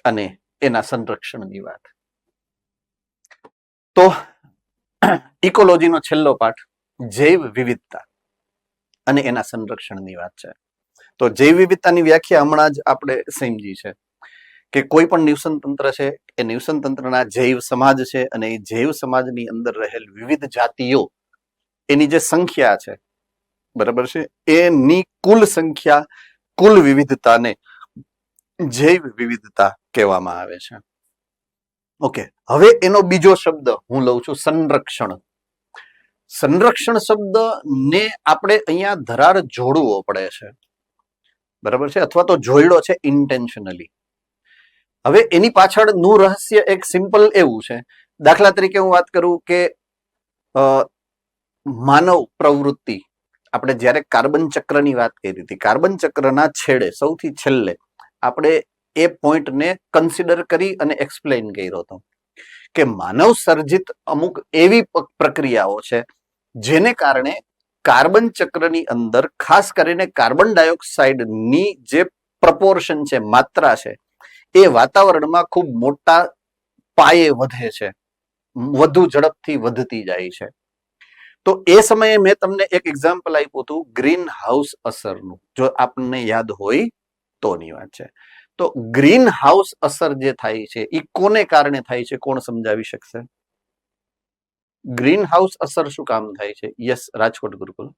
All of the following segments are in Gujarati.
અને એના સંરક્ષણની વાત. તો ઇકોલોજીનો છેલ્લો પાઠ જૈવ વિવિધતા અને એના સંરક્ષણની વાત છે. તો જૈવ વિવિધતાની વ્યાખ્યા હમણાં જ આપણે સમજી છે કે કોઈ પણ નિવસન તંત્ર છે એ નિવસન તંત્રના જૈવ સમાજ છે અને એ જૈવ સમાજની અંદર રહેલ વિવિધ જાતિઓ એની જે સંખ્યા છે, બરાબર છે, એની કુલ સંખ્યા, કુલ વિવિધતાને જૈવ વિવિધતા કહેવામાં આવે છે. ઓકે, હવે એનો બીજો શબ્દ હું લઉં છું સંરક્ષણ. સંરક્ષણ શબ્દ ને આપણે અહીંયા ધરાર જોડવો પડે છે, બરાબર છે, અથવા તો જોડ્યો છે ઇન્ટેન્શનલી. હવે એની પાછળનું રહસ્ય એક સિમ્પલ એવું છે. દાખલા તરીકે હું વાત કરું કે માનવ પ્રવૃત્તિ, આપણે જ્યારે કાર્બન ચક્રની વાત કરી હતી, કાર્બન ચક્રના છેડે સૌથી છેલ્લે આપણે એ પોઈન્ટને કન્સિડર કરી અને એક્સપ્લેન કર્યો હતો કે માનવ સર્જિત અમુક એવી પ્રક્રિયાઓ છે જેને કારણે કાર્બન ચક્રની અંદર ખાસ કરીને કાર્બન ડાયોક્સાઇડની જે પ્રપોર્શન છે, માત્રા છે, એ વાતાવરણમાં ખૂબ મોટા પાયે વધે છે, વધુ ઝડપથી વધતી જાય છે. તો એ સમયે મેં તમને એક એક્ઝામ્પલ આપ્યું હતું ગ્રીન હાઉસ અસરનું, જો આપણને યાદ હોય તોની વાત છે. તો ગ્રીન હાઉસ અસર જે થાય છે એ કોને કારણે થાય છે, કોણ સમજાવી શકશે? ગ્રીન હાઉસ અસર શું કામ થાય છે? Yes, Rajkot Gurukul.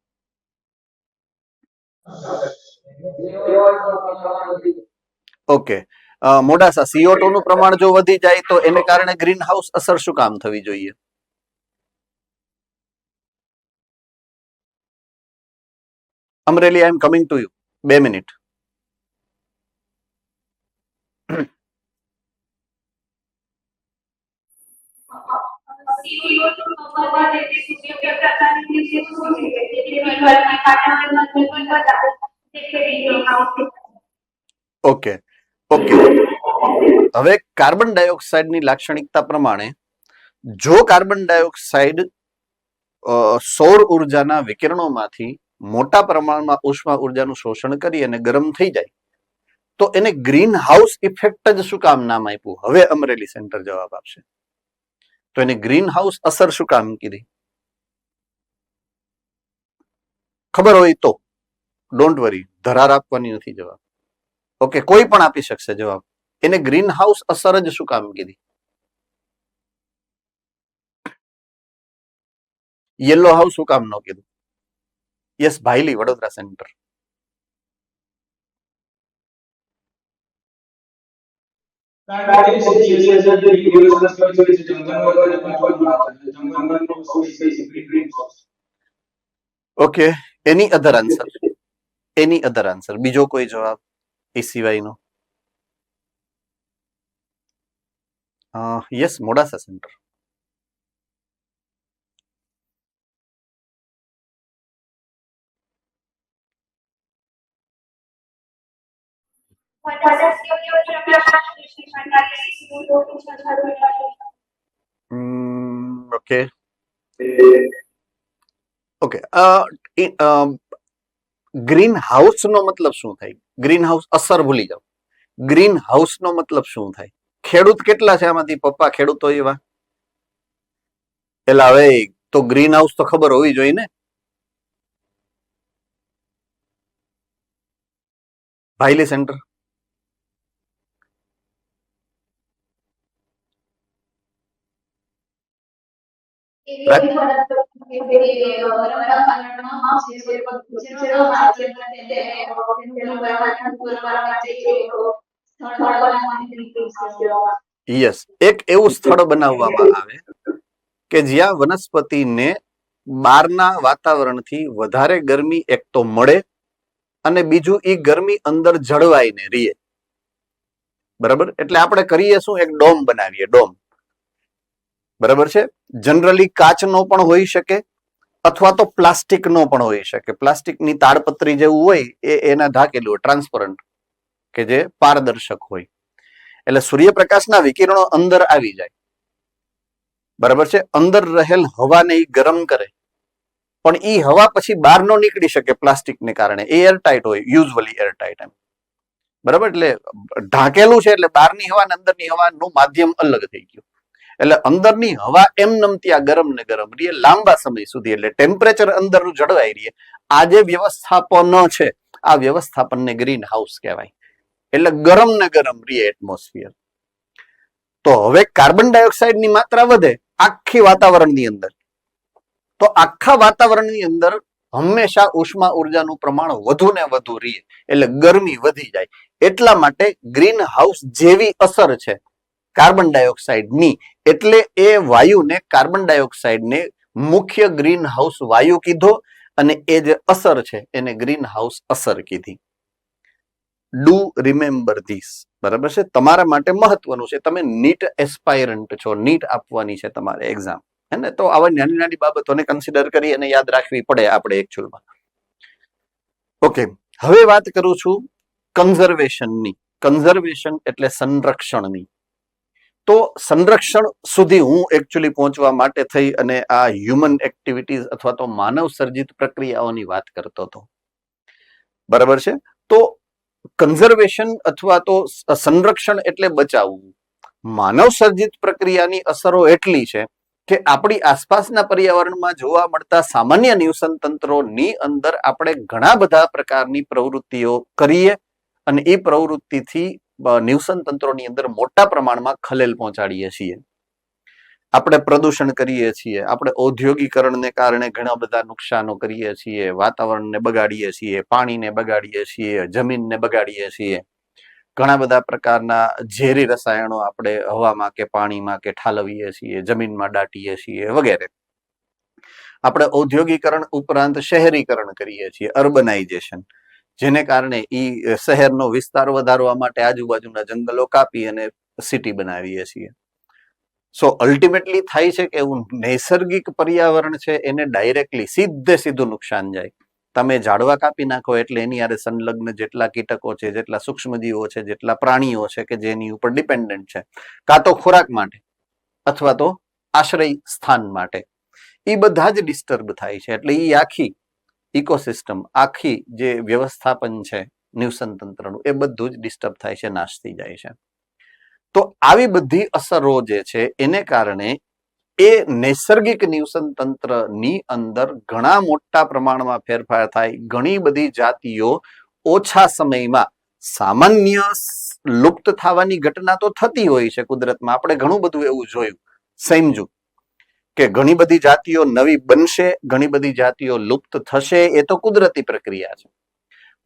Okay, Modasa CO2 નું પ્રમાણ જો વધી જાય તો એને કારણે ગ્રીન હાઉસ અસર શું કામ થવી જોઈએ? Amreli, I am coming to you. 2 minute. Okay okay, હવે કાર્બન ડાયોક્સાઇડની લાક્ષણિકતા પ્રમાણે જો કાર્બન ડાયોક્સાઇડ સૌર ઉર્જાના વિકિરણોમાંથી મોટા પ્રમાણમાં ઉષ્મા ઉર્જાનું શોષણ કરી અને ગરમ થઈ જાય તો એને ગ્રીન હાઉસ ઇફેક્ટ જ શું કામ નામ આપ્યું? હવે અમરેલી સેન્ટર જવાબ આપશે. તો એને ગ્રીન હાઉસ અસર શું કામ કીધી? ખબર હોય તો ડોન્ટ વરી, ધરાર આપવાની નથી જવાબ. ઓકે, કોઈ પણ આપી શકશે જવાબ. એને ગ્રીન હાઉસ અસર જ શું કામ કીધી? યલો હાઉસ શું કામ ન કીધું? Yes, Bhaili, Vadodara centre. Okay, any other answer, any other answer. બીજો કોઈ જવાબ એ સિવાયનો? Yes, Modasa centre. Okay okay, green house નો મતલબ શું થાય? ગ્રીન હાઉસ અસર ભૂલી જાઓ. ગ્રીન હાઉસ નો મતલબ શું થાય? ખેડૂત કેટલા છે આમાંથી? પપ્પા ખેડૂતો એવા? એટલે હવે તો ગ્રીન હાઉસ તો ખબર હોવી જોઈએ ને. ભાઈલી સેન્ટર. યસ, એક એવું સ્થળ બનાવવામાં આવે કે જ્યાં વનસ્પતિને બહારના વાતાવરણથી વધારે ગરમી એક તો મળે અને બીજું એ ગરમી અંદર જળવાઈને રહે. બરાબર, એટલે આપણે કરીએ શું? એક ડોમ બનાવીએ, ડોમ. બરાબર છે, જનરલી કાચનો પણ હોઈ શકે અથવા તો પ્લાસ્ટિકનો પણ હોઈ શકે. પ્લાસ્ટિકની તાડપત્રી જેવું હોય એ એના ઢાકેલું હોય, ટ્રાન્સપરન્ટ, કે જે પારદર્શક હોય. એટલે સૂર્યપ્રકાશના વિકિરણો અંદર આવી જાય, બરાબર છે, અંદર રહેલ હવાને એ ગરમ કરે, પણ એ હવા પછી બહાર ન નીકળી શકે પ્લાસ્ટિકને કારણે. એ એરટાઇટ હોય, યુઝવલી એરટાઇટ. એમ બરાબર, એટલે ઢાંકેલું છે એટલે બહારની હવા અને અંદરની હવાનું માધ્યમ અલગ થઈ ગયું. એટલે અંદરની હવા એમનેમ ત્યાં ગરમ ને ગરમ રહે લાંબા સમય સુધી, એટલે ટેમ્પરેચર અંદરનું જળવાઈ રહે. આ જે વ્યવસ્થાપન છે, આ વ્યવસ્થાપનને ગ્રીન હાઉસ કહેવાય. એટલે ગરમ ને ગરમ રહે એટમોસ્ફિયર. તો હવે કાર્બન ડાયોક્સાઇડની માત્રા વધે આખી વાતાવરણની અંદર, તો આખા વાતાવરણની અંદર હંમેશા ઉષ્મા ઉર્જાનું પ્રમાણ વધુ ને વધુ રહે, એટલે ગરમી વધી જાય. એટલા માટે ગ્રીન હાઉસ જેવી અસર છે કાર્બન ડાયોક્સાઇડની, એટલે એ વાયુને, કાર્બન ડાયોક્સાઇડને મુખ્ય ગ્રીન હાઉસ વાયુ કીધો, અને એ જે અસર છે એને ગ્રીન હાઉસ અસર કીધી. ડુ રિમેમ્બર ધીસ, બરાબર છે, તમારા માટે મહત્વનું છે. તમે નીટ એસ્પાયરન્ટ છો, નીટ આપવાની છે તમારે એક્ઝામ, હે ને? તો આવા નાની નાની બાબતોને કન્સિડર કરી અને યાદ રાખવી પડે આપણે એકચ્યુઅલમાં. ઓકે, હવે વાત કરું છું કન્ઝર્વેશનની. કન્ઝર્વેશન એટલે સંરક્ષણની. તો સંરક્ષણ સુધી હું એકચ્યુઅલી પહોંચવા માટે થઈ અને આ હ્યુમન એક્ટિવિટીઝ અથવા તો માનવ સર્જિત પ્રક્રિયાઓની વાત કરતો હતો, બરાબર છે. તો કન્ઝર્વેશન અથવા તો સંરક્ષણ એટલે બચાવવું. માનવ સર્જિત પ્રક્રિયાની અસરો એટલી છે કે આપણી આસપાસના પર્યાવરણમાં જોવા મળતા સામાન્ય નિવસન તંત્રોની અંદર આપણે ઘણા બધા પ્રકારની પ્રવૃત્તિઓ કરીએ અને એ પ્રવૃત્તિથી નિવસન તંત્રોની અંદર મોટા પ્રમાણમાં ખલેલ પહોંચાડીએ છીએ. આપણે પ્રદૂષણ કરીએ છીએ, આપણે ઔદ્યોગિકરણને કારણે ઘણા બધા નુકસાનો કરીએ છીએ, વાતાવરણને બગાડીએ છીએ, પાણીને બગાડીએ છીએ, જમીનને બગાડીએ છીએ, ઘણા બધા પ્રકારના ઝેરી રસાયણો આપણે હવામાં કે પાણીમાં કે ઠાલવીએ છીએ, જમીનમાં દાટીએ છીએ વગેરે. આપણે ઔદ્યોગિકરણ ઉપરાંત શહેરીકરણ કરીએ છીએ, અર્બનાઇઝેશન, જેને કારણે શહેરનો વિસ્તાર વધારવા માટે આજુબાજુના જંગલો કાપી અને સિટી બનાવીએ છીએ. સો અલ્ટિમેટલી થાય છે કે એવું નૈસર્ગિક પર્યાવરણ છે એને ડાયરેક્ટલી સીધું નુકસાન જાય. તમે ઝાડવા કાપી નાખો એટલે એની આરે સંલગ્ન જેટલા કીટકો છે, જેટલા સૂક્ષ્મજીવો છે, જેટલા પ્રાણીઓ છે કે જેની ઉપર ડિપેન્ડન્ટ છે, કાં તો ખોરાક માટે અથવા તો આશ્રય સ્થાન માટે, એ બધા જ ડિસ્ટર્બ થાય છે. એટલે એ આખી ઇકોસિસ્ટમ, આખી જે વ્યવસ્થાપન છે નિવસન તંત્રનું, એ બધું જ ડિસ્ટર્બ થાય છે, નાશ થઈ જાય છે. તો આવી બધી અસરો જે છે એને કારણે એ નૈસર્ગિક નિવસન તંત્રની અંદર ઘણા મોટા પ્રમાણમાં ફેરફાર થાય. ઘણી બધી જાતિઓ ઓછા સમયમાં સામાન્ય લુપ્ત થવાની ઘટના તો થતી હોય છે કુદરતમાં. આપણે ઘણું બધું એવું જોયું, સમજ્યું કે ઘણી બધી જાતિઓ નવી બનશે, ઘણી બધી જાતિઓ લુપ્ત થશે, એ તો કુદરતી પ્રક્રિયા છે.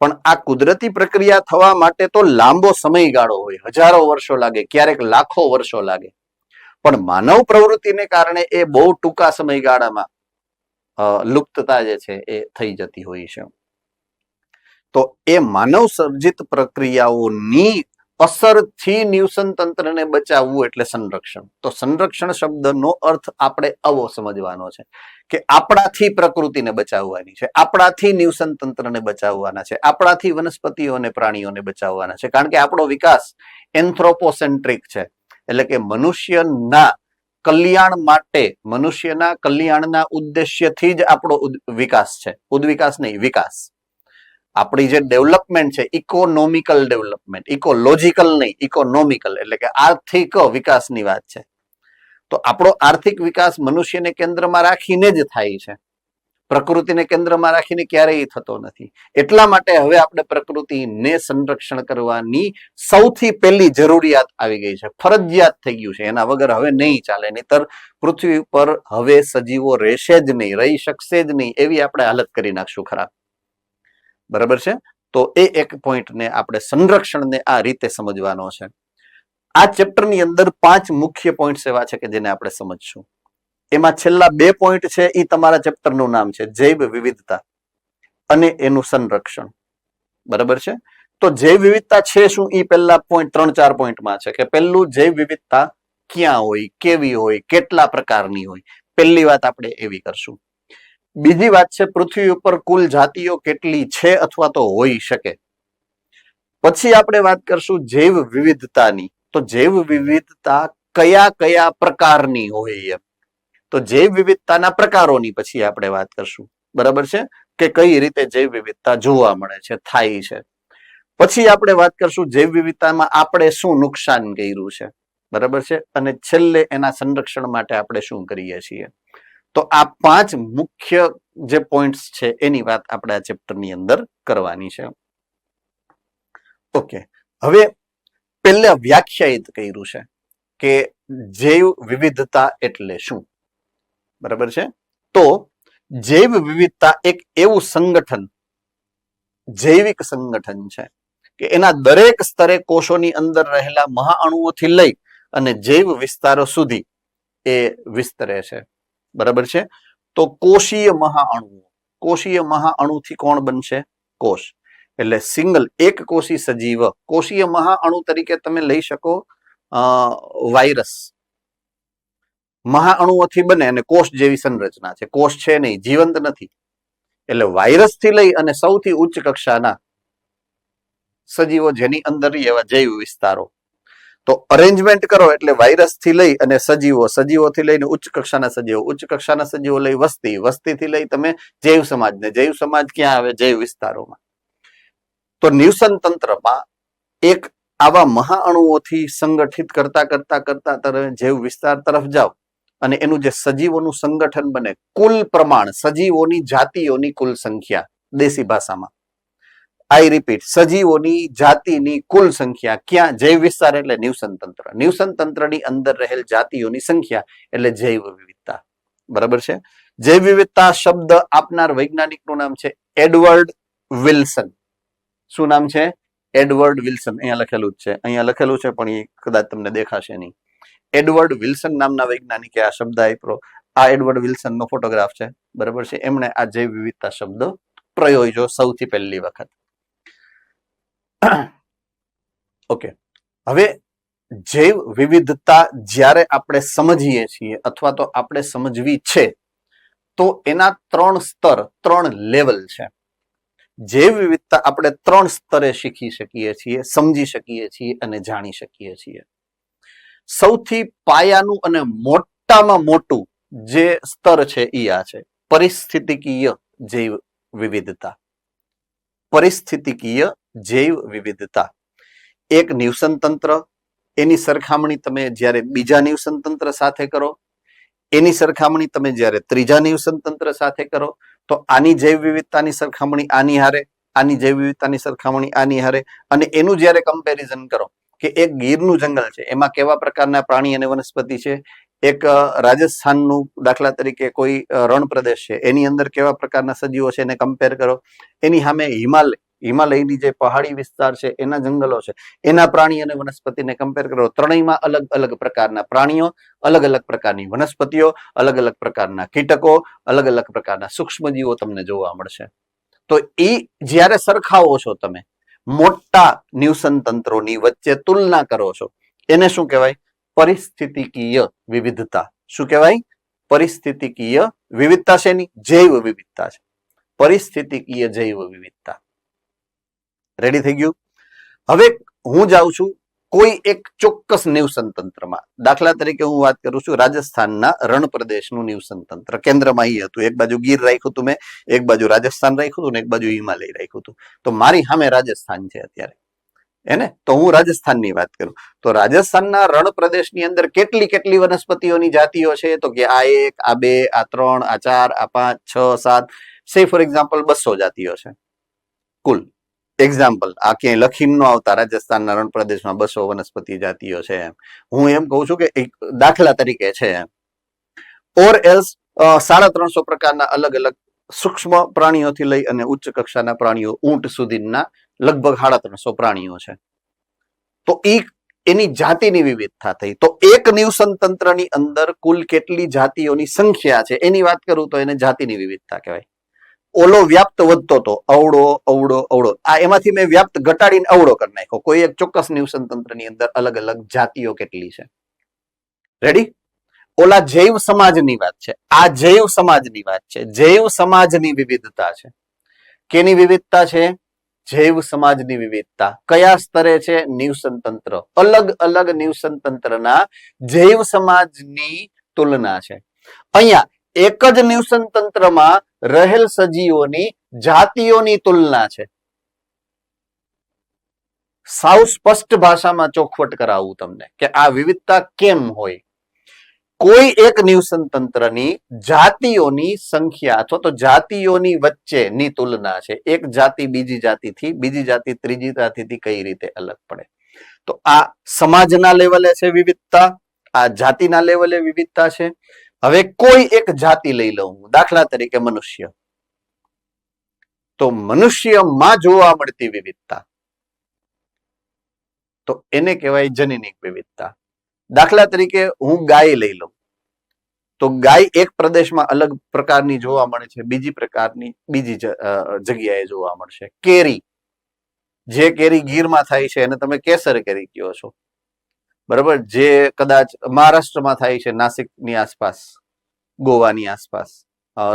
પણ આ કુદરતી પ્રક્રિયા થવા માટે તો લાંબો સમયગાળો હોય, હજારો વર્ષો લાગે, ક્યારેક લાખો વર્ષો લાગે. પણ માનવ પ્રવૃત્તિને કારણે એ બહુ ટૂંકા સમયગાળામાં લુપ્તતા જે છે એ થઈ જતી હોય છે. તો એ માનવ સર્જિત પ્રક્રિયાઓની અસરથી નિવસન તંત્રને બચાવવું એટલે સંરક્ષણ. તો સંરક્ષણ શબ્દનો અર્થ આપણે આવો સમજવાનો છે કે આપણાથી પ્રકૃતિને બચાવવાની છે, આપણાથી નિવસન તંત્રને બચાવવાના છે, આપણાથી વનસ્પતિઓ અને પ્રાણીઓને બચાવવાના છે. કારણ કે આપણો વિકાસ એન્થ્રોપોસેન્ટ્રિક છે, એટલે કે મનુષ્યના કલ્યાણ માટે, મનુષ્યના કલ્યાણના ઉદ્દેશ્યથી જ આપણો વિકાસ છે. ઉદ્વિકાસ નહીં, વિકાસ. આપણી જે ડેવલપમેન્ટ છે, ઇકોનોમિકલ ડેવલપમેન્ટ, ઇકોલોજીકલ નહીં, ઇકોનોમિકલ, એટલે કે આર્થિક વિકાસની વાત છે. તો આપણો આર્થિક વિકાસ મનુષ્યને કેન્દ્રમાં રાખીને જ થાય છે, પ્રકૃતિને કેન્દ્રમાં રાખીને ક્યારેય થતો નથી. એટલા માટે હવે આપણે પ્રકૃતિને સંરક્ષણ કરવાની સૌથી પહેલી જરૂરિયાત આવી ગઈ છે, ફરજિયાત થઈ ગયું છે. એના વગર હવે નહીં ચાલે, નહીતર પૃથ્વી પર હવે સજીવો રહેશે જ નહીં, રહી શકશે જ નહીં, એવી આપણે હાલત કરી નાખશું ખરાબ. બરાબર છે. તો એ એક પોઈન્ટને આપણે સંરક્ષણને આ રીતે સમજવાનો છે. આ ચેપ્ટરની અંદર 5 મુખ્ય પોઈન્ટ્સ એવા છે કે જેને આપણે સમજશું. એમાં છેલ્લા 2 પોઈન્ટ છે એ તમારા ચેપ્ટરનું નામ છે, જૈવ વિવિધતા અને એનું સંરક્ષણ. બરાબર છે. તો જૈવ વિવિધતા છે શું, એ પહેલા પોઈન્ટ 3-4 પોઈન્ટમાં છે કે પહેલું, જૈવ વિવિધતા ક્યાં હોય, કેવી હોય, કેટલા પ્રકારની હોય. પહેલી વાત આપણે એવી કરશું. બીજી વાત છે પૃથ્વી ઉપર કુલ જાતિઓ કેટલી છે અથવા તો હોઈ શકે. પછી આપણે વાત કરશું જૈવ વિવિધતાની. તો જૈવ વિવિધતા કયા કયા પ્રકારની હોય એમ. તો જૈવ વિવિધતાના પ્રકારોની પછી આપણે વાત કરશું. બરાબર છે, કે કઈ રીતે જૈવ વિવિધતા જોવા મળે છે, થાય છે. પછી આપણે વાત કરશું જૈવ વિવિધતામાં આપણે શું નુકસાન કર્યું છે, બરાબર છે, અને છેલ્લે એના સંરક્ષણ માટે આપણે શું કરીએ છીએ. તો આ 5 મુખ્ય જે પોઈન્ટ્સ છે એની વાત આપણે આ ચેપ્ટરની અંદર કરવાની છે. ઓકે, હવે પહેલા વ્યાખ્યાયિત કર્યું છે કે જૈવ વિવિધતા એટલે શું, બરાબર છે. તો જૈવ વિવિધતા એક એવું સંગઠન, જૈવિક સંગઠન છે કે એના દરેક સ્તરે કોષોની અંદર રહેલા મહાઅણુઓથી લઈ અને જૈવ વિસ્તારો સુધી એ વિસ્તરે છે, બરાબર છે. તો કોષીય મહાઅણુઓ, કોષીય મહાઅણુથી કોણ બનશે? કોષ. એટલે સિંગલ એક કોષી સજીવ. કોષીય મહાઅણુ તરીકે તમે લઈ શકો વાયરસ, મહાઅણુઓથી બને અને કોષ જેવી સંરચના છે, કોષ છે નહીં, જીવંત નથી. એટલે વાયરસ થી લઈ અને સૌથી ઉચ્ચ કક્ષાના સજીવો જેની અંદર એવા જૈવ વિસ્તારો. તો અરેન્જમેન્ટ કરો એટલે વાયરસ થી લઈ અને સજીવો, સજીવોથી લઈને ઉચ્ચ કક્ષાના સજીવો, ઉચ્ચ કક્ષાના સજીવો લઈ વસ્તી, વસ્તીથી લઈ તમે જૈવ સમાજને, જૈવ સમાજ ક્યાં આવે? જૈવ વિસ્તારોમાં. તો નિવસન તંત્રમાં એક આવા મહાઅણુઓથી સંગઠિત કરતા કરતા કરતા તમે જૈવ વિસ્તાર તરફ જાઓ અને એનું જે સજીવોનું સંગઠન બને, કુલ પ્રમાણ, સજીવોની જાતિઓની કુલ સંખ્યા, દેશી ભાષામાં આઈ રિપીટ, સજીવોની જાતિની કુલ સંખ્યા ક્યાં? જૈવ વિસ્તાર એટલે નિવસન તંત્ર. નિવસન તંત્રની અંદર રહેલ જાતિઓની સંખ્યા એટલે જૈવ વિવિધતા, બરાબર છે. જૈવ વિવિધતા શબ્દ આપનાર વૈજ્ઞાનિકનું નામ છે એડવર્ડ વિલ્સન. શું નામ છે? Edward Wilson. અહીંયા લખેલું જ છે, અહીંયા લખેલું છે પણ એ કદાચ તમને દેખાશે નહીં. એડવર્ડ વિલ્સન નામના વૈજ્ઞાનિકે આ શબ્દ આપ્યો. આ એડવર્ડ વિલ્સનનો ફોટોગ્રાફ છે, બરાબર છે. એમણે આ જૈવ વિવિધતા શબ્દ પ્રયોજ્યો સૌથી પહેલી વખત. ઓકે, હવે જૈવ વિવિધતા જ્યારે આપણે સમજીએ છીએ અથવા તો આપણે સમજવી છે તો એના 3 સ્તર, 3 લેવલ છે. જૈવ વિવિધતા આપણે 3 સ્તરે શીખી શકીએ છીએ, સમજી શકીએ છીએ અને જાણી શકીએ છીએ. સૌથી પાયાનું અને મોટામાં મોટું જે સ્તર છે એ આ છે પરિસ્થિતિકીય જૈવ વિવિધતા. પરિસ્થિતિકીય જૈવ વિવિધતા. એક નિવસન તંત્ર, એની સરખામણી તમે જ્યારે બીજા નિવસન તંત્ર સાથે કરો, એની સરખામણી તમે જ્યારે ત્રીજા નિવસન તંત્ર સાથે કરો, તો આની જૈવ વિવિધતાની સરખામણી આની હારે, આની જૈવ વિવિધતાની સરખામણી આની હારે, અને એનું જ્યારે કમ્પેરિઝન કરો કે એક ગીરનું જંગલ છે એમાં કેવા પ્રકારના પ્રાણી અને વનસ્પતિ છે, એક રાજસ્થાનનું દાખલા તરીકે કોઈ રણ પ્રદેશ છે એની અંદર કેવા પ્રકારના સજીવો છે એને કમ્પેર કરો, એની સામે હિમાલયની જે પહાડી વિસ્તાર છે એના જંગલો છે એના પ્રાણી અને વનસ્પતિને કમ્પેર કરો. ત્રણેયમાં અલગ અલગ પ્રકારના પ્રાણીઓ, અલગ અલગ પ્રકારની વનસ્પતિઓ, અલગ અલગ પ્રકારના કીટકો, અલગ અલગ પ્રકારના સૂક્ષ્મજીવો તમને જોવા મળશે. તો એ જ્યારે સરખાવો છો તમે, મોટા નિવસન તંત્રોની વચ્ચે તુલના કરો છો, એને શું કહેવાય? પરિસ્થિતિકીય વિવિધતા. શું કહેવાય? પરિસ્થિતિકીય વિવિધતા છે એની જૈવ વિવિધતા છે. પરિસ્થિતિકીય જૈવ વિવિધતા. રેડી થઈ ગયું? હવે હું જાઉં છું કોઈ એક ચોક્કસ નિવસન તંત્રમાં. દાખલા તરીકે હું વાત કરું છું રાજસ્થાનના રણ પ્રદેશનું નિવસન તંત્ર. કેન્દ્રમાં એ હતું, એક બાજુ ગીર રાખ્યું હતું મેં, એક બાજુ રાજસ્થાન રાખ્યું હતું ને એક બાજુ હિમાલય રાખ્યું હતું. તો મારી સામે રાજસ્થાન છે અત્યારે, એને તો હું રાજસ્થાનની વાત કરું તો રાજસ્થાનના રણ પ્રદેશની અંદર કેટલી કેટલી વનસ્પતિઓની જાતિઓ છે? તો કે આ 1, આ 2, આ 3, આ 4, આ 5, 6, 7, સે ફોર એક્ઝામ્પલ 200 જાતિઓ છે કુલ. એક્ઝામ્પલ, આ ક્યાંય લખીને ન આવતા, રાજસ્થાનના રણ પ્રદેશમાં 200 વનસ્પતિ જાતિઓ છે એમ. હું એમ કહું છું કે એક દાખલા તરીકે છે એમ. ઓર એલ્સ 350 પ્રકારના અલગ અલગ સૂક્ષ્મ પ્રાણીઓથી લઈ અને ઉચ્ચ કક્ષાના પ્રાણીઓ, ઊંટ સુધીના લગભગ 350 પ્રાણીઓ છે. તો એની જાતિની વિવિધતા થઈ. તો એક નિવસન તંત્રની અંદર કુલ કેટલી જાતિઓની સંખ્યા છે એની વાત કરું તો એને જાતિની વિવિધતા કહેવાય. ઓલો વ્યાપ્ત વધતો તો અવળો અવળો અવળો, આ એમાંથી મેં વ્યાપ્ત ઘટાડીને અવળો કરી નાખ્યો. કોઈ એક ચોક્કસ નિવસન તંત્રની અંદર અલગ અલગ જાતિઓ કેટલી છે. રેડી? ઓલા જૈવ સમાજની વાત છે, આ જૈવ સમાજની વાત છે. જૈવ સમાજની વિવિધતા છે. કેની વિવિધતા છે? જૈવ સમાજની વિવિધતા. કયા સ્તરે છે? નિવસન તંત્ર. અલગ અલગ નિવસન તંત્રના જૈવ સમાજની તુલના છે. અહીંયા એક જ નિવસન તંત્રમાં રહેલ સજીવોની જાતિઓની તુલના છે. સાવ સ્પષ્ટ ભાષામાં ચોખવટ કરાવું તમને કે આ વિવિધતા કેમ હોય. કોઈ એક નિવસન તંત્રની જાતિઓની સંખ્યા અથવા તો જાતિઓની વચ્ચેની તુલના છે. એક જાતિ બીજી જાતિથી, બીજી જાતિ ત્રીજી જાતિથી કઈ રીતે અલગ પડે. તો આ સમાજના લેવલે છે વિવિધતા, આ જાતિના લેવલે વિવિધતા છે. હવે કોઈ એક જાતિ લઈ લઉં, દાખલા તરીકે મનુષ્ય. તો મનુષ્યમાં જોવા મળતી વિવિધતા તો એને કહેવાય જનીનિક વિવિધતા. દાખલા તરીકે હું ગાય લઈ લઉં તો ગાય એક પ્રદેશમાં અલગ પ્રકારની જોવા મળે છે, બીજી પ્રકારની બીજી જગ્યાએ જોવા મળશે. કેરી, જે કેરી ગીરમાં થાય છે એને તમે કેસર કેરી કહો છો, બરાબર. જે કદાચ મહારાષ્ટ્રમાં થાય છે, નાસિકની આસપાસ, ગોવાની આસપાસ,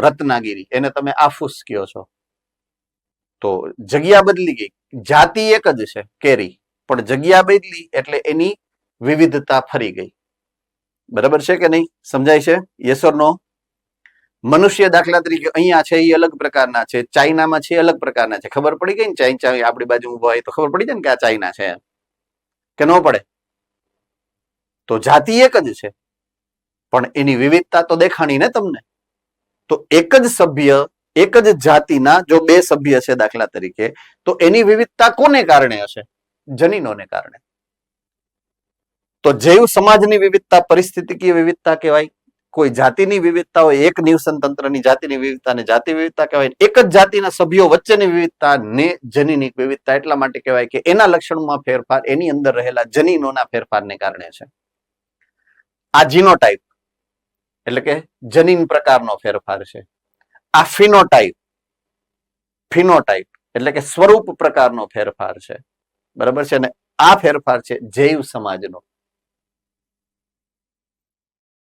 રત્નાગીરી, એને તમે આફૂસ કહો છો. તો જગ્યા બદલી ગઈ, જાતિ એક જ છે કેરી, પણ જગ્યા બદલી એટલે એની વિવિધતા ફરી ગઈ. બરાબર છે કે નહીં? સમજાય છે? યસ ઓર નો? મનુષ્ય દાખલા તરીકે અહીંયા છે એ અલગ પ્રકારના છે, ચાઇનામાં છે અલગ પ્રકારના છે. ખબર પડી ગઈ ને? ચાઇના આપણી બાજુ ઉભા હોય તો ખબર પડી જાય ને કે આ ચાઇના છે કે ન પડે? તો જાતિ એક જ છે પણ એની વિવિધતા તો દેખાણી ને તમને. તો એક જ સભ્ય, એક જ જાતિના જો બે સભ્ય છે દાખલા તરીકે, તો એની વિવિધતા કોને કારણે હશે? જનીનોને કારણે. તો જૈવ સમાજની વિવિધતા પરિસ્થિતિકીય વિવિધતા કહેવાય. કોઈ જાતિની વિવિધતા હોય, એક નિવસન તંત્રની જાતિની વિવિધતાને જાતિ વિવિધતા કહેવાય. એક જ જાતિના સભ્યો વચ્ચેની વિવિધતાને જનીનિક વિવિધતા એટલા માટે કહેવાય કે એના લક્ષણોમાં ફેરફાર એની અંદર રહેલા જનીનોના ફેરફારને કારણે છે. આ જીનોટાઈપ એટલે કે જનીન પ્રકારનો ફેરફાર છે. આ ફિનોટાઈપ, ફિનોટાઈપ એટલે કે સ્વરૂપ પ્રકારનો ફેરફાર છે. બરાબર છે ને? આ ફેરફાર છે જૈવ સમાજનો.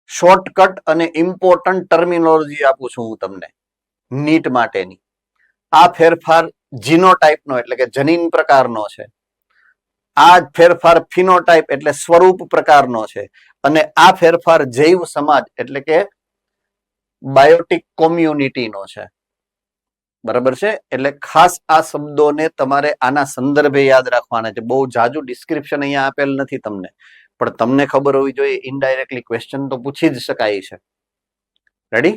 શોર્ટકટ અને ઇમ્પોર્ટન્ટ ટર્મિનોલોજી આપું છું હું તમને નીટ માટેની. આ ફેરફાર જીનોટાઈપનો એટલે કે જનીન પ્રકારનો છે. આ ફેરફાર ફિનોટાઈપ એટલે સ્વરૂપ પ્રકારનો છે. અને આ ફેરફાર જૈવ સમાજ એટલે કે બાયોટિક કોમ્યુનિટીનો છે. બરાબર છે? એટલે ખાસ આ શબ્દોને તમારે આના સંદર્ભે યાદ રાખવાના છે. બહુ જાજુ ડિસ્ક્રિપ્શન અહીંયા આપેલ નથી તમને, પણ તમને ખબર હોવી જોઈએ. ઇનડાયરેક્ટલી ક્વેશ્ચન તો પૂછી જ શકાય છે. રેડી?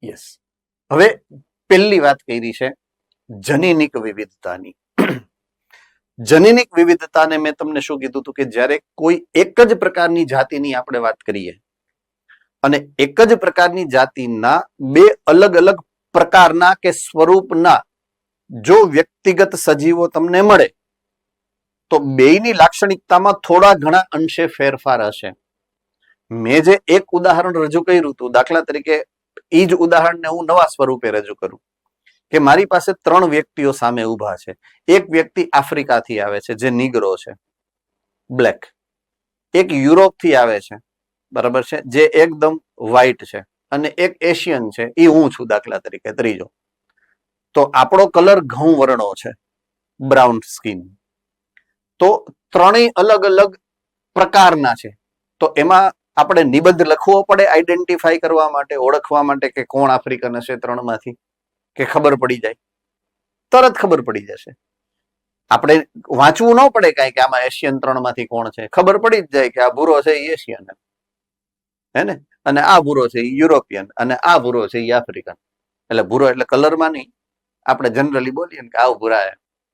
યસ. હવે પહેલી વાત કરી છે જનીનિક વિવિધતાની. જનીનિક વિવિધતાને મેં તમને શું કીધું હતું કે જ્યારે કોઈ એક જ પ્રકારની જાતિની આપણે વાત કરીએ અને એક જ પ્રકારની જાતિના બે અલગ અલગ પ્રકારના કે સ્વરૂપના જો વ્યક્તિગત સજીવો તમને મળે તો બેયની લાક્ષણિકતામાં થોડા ઘણા અંશે ફેરફાર હશે. મેં જે એક ઉદાહરણ રજૂ કર્યું હતું, દાખલા તરીકે એ જ ઉદાહરણને હું નવા સ્વરૂપે રજૂ કરું કે મારી પાસે ત્રણ વ્યક્તિઓ સામે ઉભા છે. એક વ્યક્તિ આફ્રિકાથી આવે છે જે નીગ્રો છે, બ્લેક. એક યુરોપથી આવે છે, બરાબર છે, જે એકદમ વ્હાઈટ છે. અને એક એશિયન છે, એ હું છું દાખલા તરીકે, ત્રીજો. તો આપણો કલર ઘઉં વર્ણો છે, બ્રાઉન સ્કિન. તો ત્રણેય અલગ અલગ પ્રકારના છે. તો એમાં આપણે નિબંધ લખવો પડે આઈડેન્ટિફાઈ કરવા માટે, ઓળખવા માટે કે કોણ આફ્રિકન હશે ત્રણમાંથી, કે ખબર પડી જાય? તરત ખબર પડી જશે. આપણે વાંચવું ન પડે કાંઈ કે આમાં એશિયન ત્રણમાંથી કોણ છે. ખબર પડી જ જાય કે આ ભૂરો છે એ એશિયન, હે ને? અને આ ભૂરો છે એ યુરોપિયન, અને આ ભૂરો છે એ આફ્રિકન. એટલે ભૂરો એટલે કલરમાં નહીં, આપણે જનરલી બોલીએ ને કે આવ ભૂરા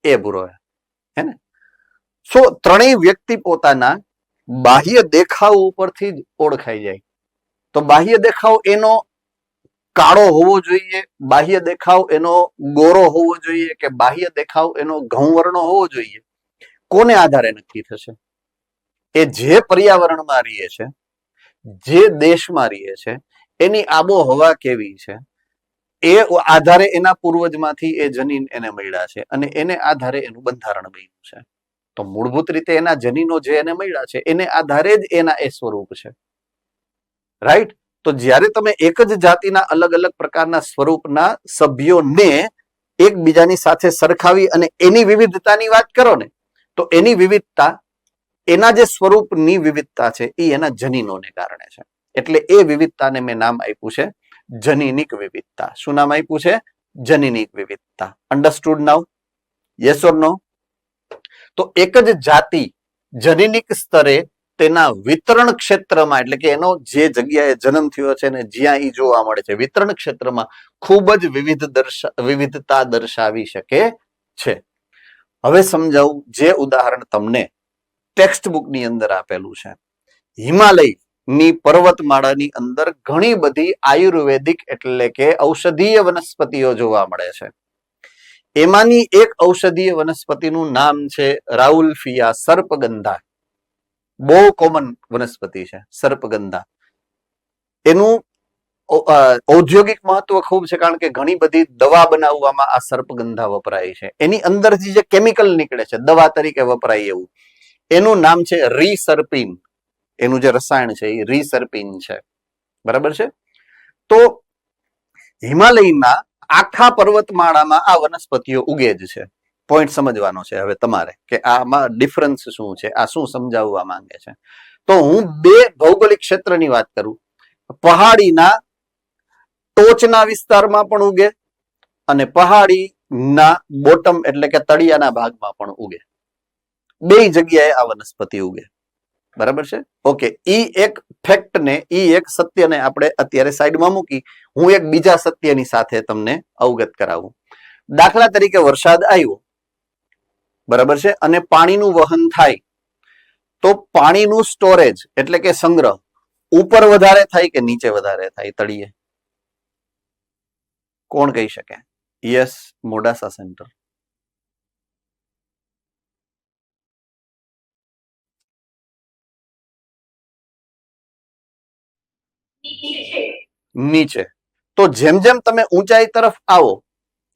એ ભૂરો, હે ને? સો ત્રણેય વ્યક્તિ પોતાના બાહ્ય દેખાવ ઉપરથી જ ઓળખાઈ જાય. તો બાહ્ય દેખાવ એનો કાળો હોવો જોઈએ, બાહ્ય દેખાવ એનો ગોરો હોવો જોઈએ, કે બાહ્ય દેખાવ એનો ઘઉં વર્ણો હોવો જોઈએ? કોને આધારે નક્કી થશે? એ જે પર્યાવરણમાં રહે છે, જે દેશમાં રહે છે, એની આબોહવા કેવી છે, એ આધારે એના પૂર્વજમાંથી એ જનીન એને મળ્યા છે અને એને આધારે એનું બંધારણ બન્યું છે. તો મૂળભૂત રીતે એના જનીનો જે એને મળ્યા છે એને આધારે જ એના એ સ્વરૂપ છે. રાઈટ? તો જ્યારે તમે એક જ જાતિના અલગ અલગ પ્રકારના સ્વરૂપના સભ્યોને એકબીજાની સાથે સરખાવી અને એની વિવિધતાની વાત કરો ને, તો એની વિવિધતા, એના જે સ્વરૂપની વિવિધતા છે એ એના જનીનોને કારણે છે. એટલે એ વિવિધતાને મેં નામ આપ્યું છે જનીનિક વિવિધતા. શું નામ આપ્યું છે? જનીનિક વિવિધતા. Understood now? યસ ઓર નો? તો એક જ જાતિ જનીનિક સ્તરે તેના વિતરણ ક્ષેત્રમાં એટલે કે એનો જે જગ્યાએ જન્મ થયો છે ને જ્યાં એ જોવા મળે છે વિતરણ ક્ષેત્રમાં ખૂબ જ વિવિધતા દર્શાવી શકે છે. હવે સમજાવું જે ઉદાહરણ તમને ટેક્સ્ટ બુકની અંદર આપેલું છે. હિમાલયની પર્વતમાળાની અંદર ઘણી બધી આયુર્વેદિક એટલે કે ઔષધીય વનસ્પતિઓ જોવા મળે છે. એમાંની એક ઔષધીય વનસ્પતિનું નામ છે રાઉલ્ફિયા સર્પગંધા. બહુ કોમન વનસ્પતિ છે સર્પગંધા. એનું ઔદ્યોગિક મહત્વ ખૂબ છે કારણ કે ઘણી બધી દવા બનાવવામાં આ સર્પગંધા વપરાય છે. એની અંદરથી જે કેમિકલ નીકળે છે દવા તરીકે વપરાય એવું એનું નામ છે રીસર્પિન. એનું જે રસાયણ છે એ રીસર્પિન છે. બરાબર છે? તો હિમાલયના આખા પર્વતમાળામાં આ વનસ્પતિઓ ઉગે જ છે. પોઈન્ટ સમજવાનો છે હવે તમારે કે આમાં ડિફરન્સ શું છે, આ શું સમજાવવા માંગે છે. તો હું બે ભૌગોલિક ક્ષેત્રની વાત કરું. પહાડીના ટોચના વિસ્તારમાં પણ ઉગે અને પહાડીના બોટમ એટલે કે તળિયાના ભાગમાં પણ ઉગે. બે જગ્યાએ આ વનસ્પતિ ઉગે. બરાબર છે? ઓકે. ઈ એક ફેક્ટ ને ઈ એક સત્યને આપણે અત્યારે સાઈડમાં મૂકી હું એક બીજા સત્યની સાથે તમને અવગત કરાવું. દાખલા તરીકે વરસાદ આવ્યો. બરાબર છે? અને પાણીનું વહન થાય તો પાણીનું સ્ટોરેજ એટલે કે સંગ્રહ ઉપર વધારે થાય કે નીચે વધારે થાય તળિયે? કોણ કહી શકે? Yes, Modasa centre. નીચે. તો જેમ જેમ તમે ઊંચાઈ તરફ આવો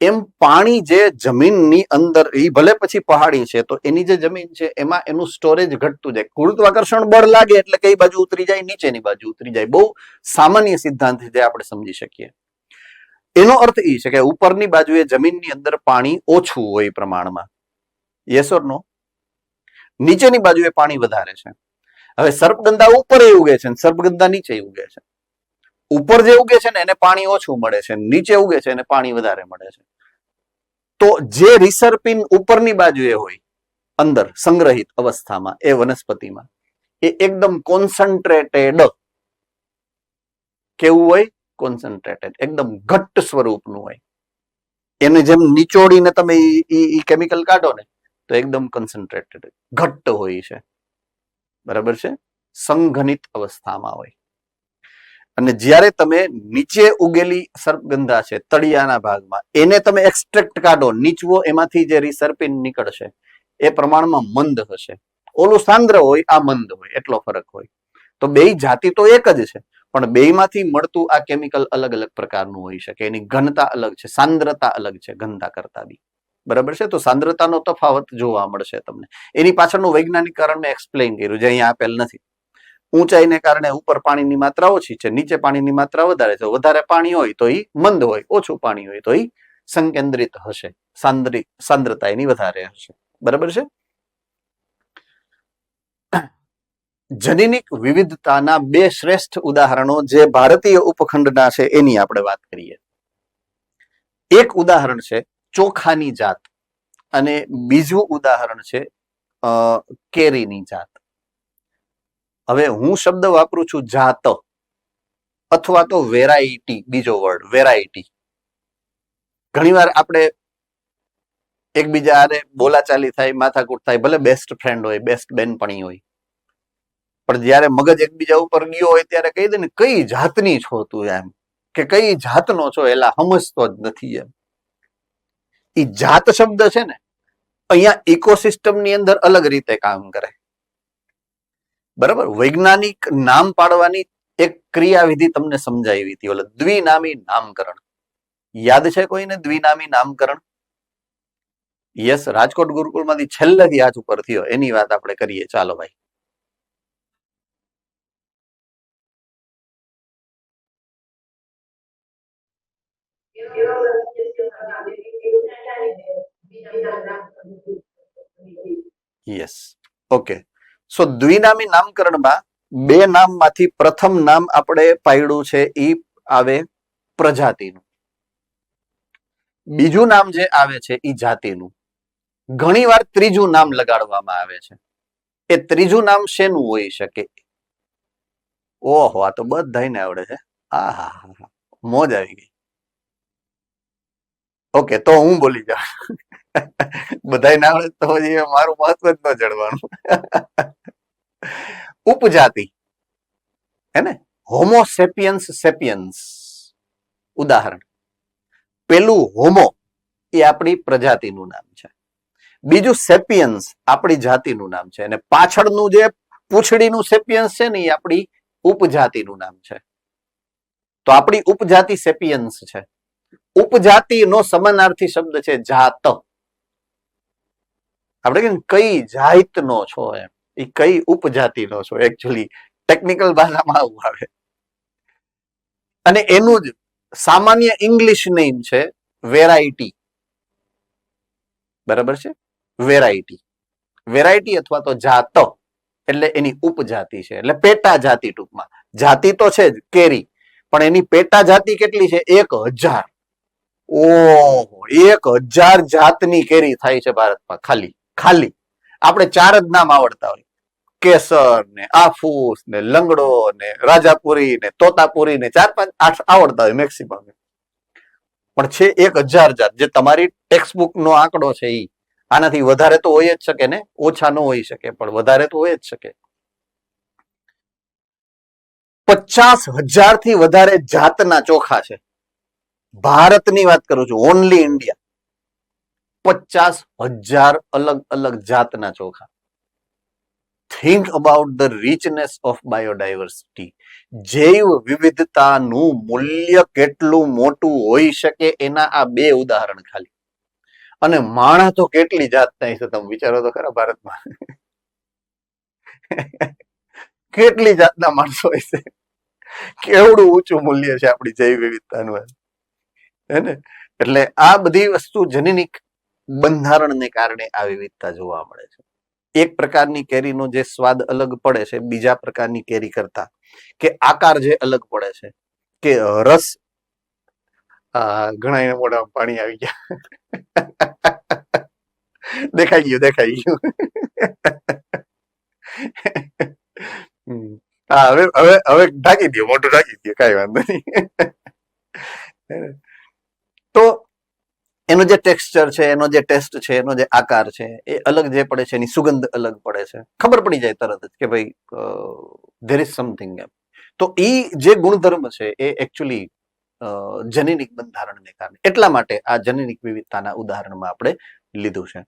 એમ પાણી જે જમીનની અંદર એ ભલે પછી પહાડી છે તો એની જે જમીન છે એમાં એનું સ્ટોરેજ ઘટતું જાય. ગુરુત્વાકર્ષણ બળ લાગે એટલે કઈ બાજુ ઉતરી જાય? નીચેની બાજુ ઉતરી જાય. બહુ સામાન્ય સિદ્ધાંત જે આપણે સમજી શકીએ. એનો અર્થ એ છે કે ઉપરની બાજુએ જમીનની અંદર પાણી ઓછું હોય પ્રમાણમાં. યસ ઓર નો? નીચેની બાજુએ પાણી વધારે છે. હવે સર્પગંધા ઉપર ઉગે છે સર્પગંધા નીચે ઉગે છે. ઉપર જે ઉગે છે ને એને પાણી ઓછું મળે છે, નીચે ઉગે છે એને પાણી વધારે મળે છે. તો જે રિસર્પિન ઉપરની બાજુએ હોય અંદર સંગ્રહિત અવસ્થામાં એ વનસ્પતિમાં એ એકદમ કોન્સન્ટ્રેટેડ કેવું હોય? કોન્સન્ટ્રેટેડ એકદમ ઘટ્ટ સ્વરૂપનું હોય. એને જેમ નીચોડીને તમે ઈ કેમિકલ કાઢો ને તો એકદમ કોન્સન્ટ્રેટેડ ઘટ્ટ હોય છે. બરાબર છે? સંઘનિત અવસ્થામાં હોય. અને જ્યારે તમે નીચે ઉગેલી સર્પગંધા છે તળિયાના ભાગમાં એને તમે એક્સ્ટ્રેક્ટ કાઢો નીચવો એમાંથી જે રિસર્પિન નીકળશે એ પ્રમાણમાં મંદ હશે. ઓલું સાંદ્ર હોય આ મંદ હોય એટલો ફરક હોય. તો બે જાતિ તો એક જ છે પણ બેમાંથી મળતું આ કેમિકલ અલગ અલગ પ્રકારનું હોઈ શકે. એની ઘનતા અલગ છે, સાંદ્રતા અલગ છે ઘનતા કરતા બી. બરાબર છે? તો સાંદ્રતાનો તફાવત જોવા મળશે તમને. એની પાછળનું વૈજ્ઞાનિક કારણ મેં એક્સપ્લેન કર્યું જે અહીંયા આપેલ નથી. ઊંચાઈને કારણે ઉપર પાણીની માત્રા ઓછી છે, નીચે પાણીની માત્રા વધારે છે. વધારે પાણી હોય તો એ મંદ હોય, ઓછું પાણી હોય તો એ સંકેન્દ્રિત હશે, સાંદ્રતા એની વધારે હશે. બરાબર છે? જનીનિક વિવિધતાના બે શ્રેષ્ઠ ઉદાહરણો જે ભારતીય ઉપખંડના છે એની આપણે વાત કરીએ. એક ઉદાહરણ છે ચોખાની જાત અને બીજું ઉદાહરણ છે કેરીની જાત. હવે હું શબ્દ વાપરું છું જાત અથવા તો વેરાયટી. બીજો વર્ડ વેરાયટી. ઘણીવાર આપણે એકબીજા બોલાચાલી થાય, માથાકૂટ થાય, ભલે બેસ્ટ ફ્રેન્ડ હોય, બેસ્ટ બેનપણી હોય, પણ જયારે મગજ એકબીજા ઉપર ગયો હોય ત્યારે કહી દે ને કઈ જાતની છો તું, એમ કે કઈ જાતનો છો, એલા સમજતો જ નથી. એમ એ જાત શબ્દ છે ને અહીંયા ઇકોસિસ્ટમની અંદર અલગ રીતે કામ કરે. બરાબર? વૈજ્ઞાનિક નામ પાડવાની એક ક્રિયાવિધિ તમને સમજાવી હતી, ઓલા દ્વિનામી નામકરણ. યાદ છે કોઈને દ્વિનામી નામકરણ? યસ, રાજકોટ ગુરુકુળમાંથી છેલ્લેથી હાથ ઉપર થયો એની વાત આપણે કરીએ. ચાલો ભાઈ. Yes, okay. સો દ્વિનામી નામકરણમાં બે નામમાંથી પ્રથમ નામ આપણે પાડ્યું છે ઈ આવે પ્રજાતિનું. બીજું નામ જે આવે છે ઈ જાતિનું. ઘણીવાર ત્રીજું નામ લગાડવામાં આવે છે. એ ત્રીજું નામ શેનું હોઈ શકે? ઓહો, આ તો બધાયને આવડે છે. આહા, મોજ આવી ગઈ. ઓકે, તો હું બોલી જાઉં. બધાયને આવડે તો પછી મારું મહત્વ જ ન જળવાનું. ઉપજાતિ, હે ને? હોમો સેપિયન્સ સેપિયન્સ. ઉદાહરણ, પેલું હોમો એ આપણી પ્રજાતિનું નામ છે. બીજું સેપિયન્સ આપણી જાતિનું નામ છે. અને પાછળનું જે પૂંછડીનું સેપિયન્સ છે ને એ આપણી ઉપજાતિનું નામ છે. તો આપણી ઉપજાતિ સેપિયન્સ છે. ઉપજાતિનો સમાનાર્થી શબ્દ છે જાત. આપણે કે કઈ જાતનો છો એમ, એ કઈ ઉપજાતિનો છો, એકચ્યુઅલી ટેકનિકલ ભાષામાં આવું આવે. અને એનું જ સામાન્ય ઇંગ્લિશ નેમ છે વેરાયટી. બરાબર છે? વેરાયટી, વેરાયટી અથવા તો જાત એટલે એની ઉપજાતિ છે, એટલે પેટા જાતિ. ટૂંકમાં જાતિ તો છે જ કેરી, પણ એની પેટા જાતિ કેટલી છે? 1000. ઓહો, 1000 જાતની કેરી થાય છે ભારતમાં. ખાલી ખાલી આપણે 4 જ નામ આવડતા હોય: કેસર ને આફૂસ ને લંગડો ને રાજાપુરી ને તોતાપુરી ને 4-5 8 આવડતા હોય મેક્સિમમ. પણ છે 1000 જાત, જે તમારી ટેક્સ્ટબુક નો આંકડો છે. ઈ આનાથી વધારે તો હોય જ શકે ને, ઓછા ન હોઈ શકે, પણ વધારે તો હોય જ શકે. 50,000 થી વધારે જાતના ચોખા છે. ભારતની વાત કરું છું, ઓનલી ઇન્ડિયા. 50,000 અલગ અલગ જાતના ચોખા. Think about the richness of biodiversity. જૈવ વિવિધતાનું મૂલ્ય કેટલું મોટું હોઈ શકે, એના આ 2 ઉદાહરણ ખાલી. અને માણસ તો કેટલી જાતના છે, તમે વિચારો તો ખરા. ભારતમાં કેટલી જાતના માણસો હોય છે, કેવડું ઊંચું મૂલ્ય છે આપણી જૈવ વિવિધતાનું, હે ને? એટલે આ બધી વસ્તુ જનીનિક બંધારણને કારણે આ વિવિધતા જોવા મળે છે. એક પ્રકારની કેરીનો જે સ્વાદ અલગ પડે છે બીજા પ્રકારની કેરી કરતા, કે આકાર જે અલગ પડે છે, કે રસ. ઘણા એને મોઢામાં પાણી આવી ગયા. દેખાઈ ગયું. હવે હવે હવે ઢાંકી દો, મોટું ઢાંકી દો, કઈ વાંધો નહીં. તો એનું જે ટેક્સચર છે, એનો જે ટેસ્ટ છે, એનો જે આકાર છે, એ અલગ જે પડે છે, એની સુગંધ અલગ પડે છે. ખબર પડી જાય તરત જ કે ભાઈ ધેર ઇઝ સમથિંગ એમ. તો એ જે ગુણધર્મ છે એ એકચ્યુઅલી જનીનિક બંધારણને કારણે. એટલા માટે આ જનીનિક વિવિધતાના ઉદાહરણમાં આપણે લીધું છે.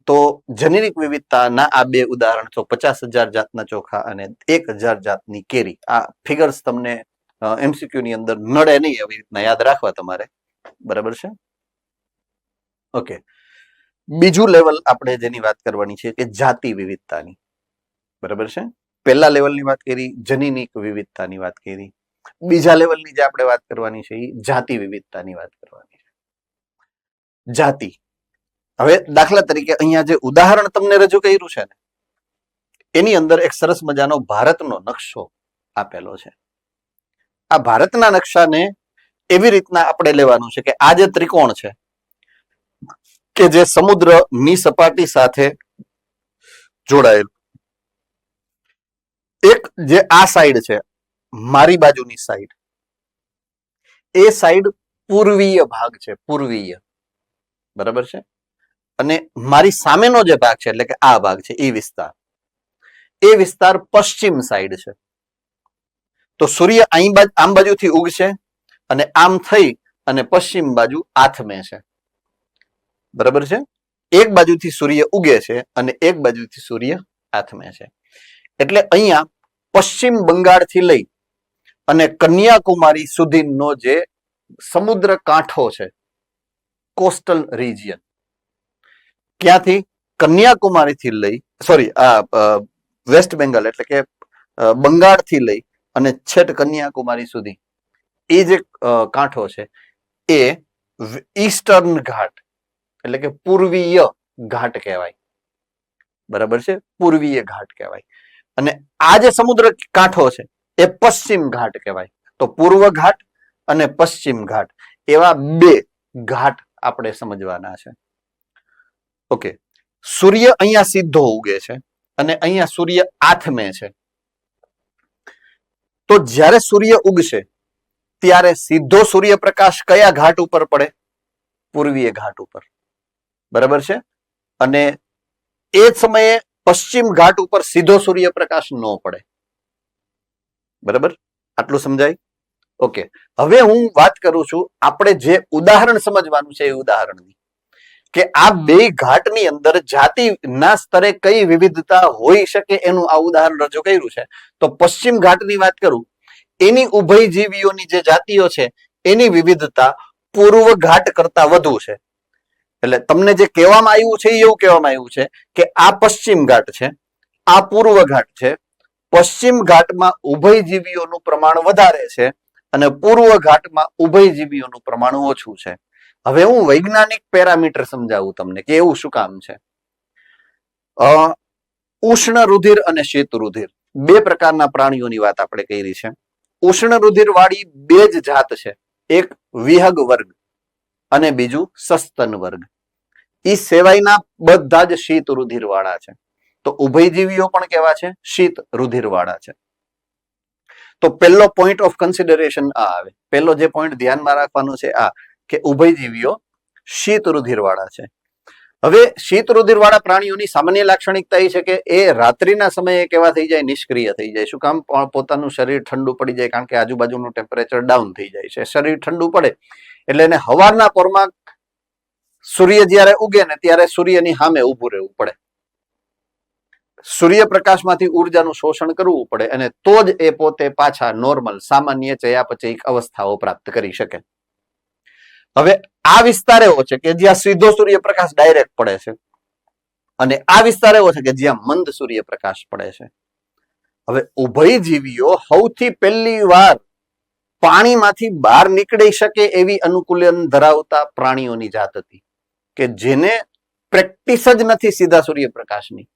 તો જનીનિક વિવિધતાના આ 2 ઉદાહરણ તો 50,000 જાતના ચોખા અને 1000 જાતની કેરી. આ ફિગર્સ તમને એમસીક્યુ ની અંદર નડે નહીં, એવી રીતના યાદ રાખવા તમારે. બરાબર છે? ઓકે. બીજું લેવલ આપણે જેની વાત કરવાની છે કે જાતિ વિવિધતાની. બરાબર છે? પહેલા લેવલની વાત કરી, જનીનિક વિવિધતાની વાત કરી. બીજા લેવલની જે આપણે વાત કરવાની છે એ જાતિ વિવિધતાની વાત કરવાની છે. જાતિ. હવે દાખલા તરીકે અહીંયા જે ઉદાહરણ તમને રજૂ કર્યું છે ને, એની અંદર એક સરસ મજાનો ભારતનો નકશો આપેલો છે. આ ભારતના નકશાને એવી રીતના આપણે લેવાનું છે કે આ જે ત્રિકોણ છે, કે જે સમુદ્રની સપાટી સાથે જોડાયેલું, એક જે આ સાઈડ છે, મારી બાજુની સાઈડ, એ સાઈડ પૂર્વીય ભાગ છે, પૂર્વીય. બરાબર છે? અને મારી સામેનો જે ભાગ છે, એટલે કે આ ભાગ છે, એ વિસ્તાર પશ્ચિમ સાઈડ છે. તો સૂર્ય આમ બાજુથી ઉગશે અને આમ થઈ અને પશ્ચિમ બાજુ આથમે છે. બરાબર છે? એક બાજુથી સૂર્ય ઉગે છે અને એક બાજુથી સૂર્ય આથમે છે. એટલે અહીંયા પશ્ચિમ બંગાળથી લઈ અને કન્યાકુમારી સુધીનો જે સમુદ્ર કાંઠો છે, કોસ્ટલ રિજિયન, ક્યાંથી કન્યાકુમારીથી લઈ વેસ્ટ બેંગાલ એટલે કે બંગાળથી લઈ અને છેટ કન્યાકુમારી સુધી એ જે કાંઠો છે એ ઈસ્ટર્ન ઘાટ એટલે કે પૂર્વીય ઘાટ કહેવાય. બરાબર છે? પૂર્વીય ઘાટ કહેવાય. અને આ જે સમુદ્ર કાંઠો છે એ પશ્ચિમ ઘાટ કહેવાય. તો પૂર્વ ઘાટ અને પશ્ચિમ ઘાટ એવા 2 ઘાટ આપણે સમજવાના છે. ઓકે, સૂર્ય અહીંયા સીધો ઉગે છે અને અહીંયા સૂર્ય આથમે છે. તો જ્યારે સૂર્ય ઉગશે ત્યારે સીધો સૂર્યપ્રકાશ કયા ઘાટ ઉપર પડે? પૂર્વીય ઘાટ ઉપર. બરાબર છે. અને એ સમયે પશ્ચિમ ઘાટ ઉપર સીધો સૂર્યપ્રકાશ ન પડે. બરાબર, આટલું સમજાય? ઓકે, હવે હું વાત કરું છું આપણે જે ઉદાહરણ સમજવાનું છે એ ઉદાહરણની, કે આ બે ઘાટની અંદર જાતિના સ્તરે કઈ વિવિધતા હોઈ શકે એનું આ ઉદાહરણ રજૂ કર્યું છે. તો પશ્ચિમ ઘાટની વાત કરું, એની ઉભયજીવીઓની જે જાતિઓ છે એની વિવિધતા પૂર્વ ઘાટ કરતા વધુ છે. એટલે તમને જે કહેવામાં આવ્યું છે એવું કહેવામાં આવ્યું છે કે આ પશ્ચિમ ઘાટ છે, આ પૂર્વ ઘાટ છે. પશ્ચિમ ઘાટમાં ઉભયજીવીઓનું પ્રમાણ વધારે છે અને પૂર્વ ઘાટમાં ઉભયજીવીઓનું પ્રમાણ ઓછું છે. હવે હું વૈજ્ઞાનિક પેરામીટર સમજાવું તમને કે એવું શું કામ છે. ઉષ્ણ રુધિર અને શીત રુધિર બે પ્રકારના પ્રાણીઓની વાત આપણે કરી છે. ઉષ્ણ રુધિર વાળી બે જ જાત છે, એક વિહગ વર્ગ અને બીજું સસ્તન વર્ગ. ઈ સેવાયના બધા જ શીત રુધિર વાળા છે. તો ઉભયજીવીઓ પણ કેવા છે? શીત રુધિર વાળા છે. તો પહેલો પોઈન્ટ ઓફ કન્સિડરેશન આ આવે. પહેલો જે પોઈન્ટ ધ્યાનમાં રાખવાનો છે આ, કે ઉભયજીવીઓ શીત રુધિર વાળા છે. હવે શીત રુધિર વાળા પ્રાણીઓની સામાન્ય લાક્ષણિકતા એ છે કે એ રાત્રિના સમયે કેવા થઈ જાય? નિષ્ક્રિય થઈ જાય. શું કામ? પોતાનું શરીર ઠંડુ પડી જાય, કારણ કે આજુબાજુનું ટેમ્પરેચર ડાઉન થઈ જાય છે. શરીર ઠંડુ પડે એટલે એને હવારના પોરમાં સૂર્ય જ્યારે ઉગે ને ત્યારે સૂર્યની સામે ઊભું રહેવું પડે, સૂર્યપ્રકાશમાંથી ઉર્જાનું શોષણ કરવું પડે અને તો જ એ પોતે પાછા નોર્મલ સામાન્ય ચયાપચયિક અવસ્થાઓ પ્રાપ્ત કરી શકે. હવે આ વિસ્તાર એવો છે કે જ્યાં સીધો સૂર્યપ્રકાશ ડાયરેક્ટ પડે છે અને આ વિસ્તાર એવો છે કે જ્યાં મંદ સૂર્યપ્રકાશ પડે છે. હવે ઉભયજીવીઓ સૌથી પહેલી વાર પાણીમાંથી બહાર નીકળી શકે એવી અનુકૂલન ધરાવતા પ્રાણીઓની જાત હતી કે જેને પ્રેક્ટિસ જ નથી સીધા સૂર્યપ્રકાશની.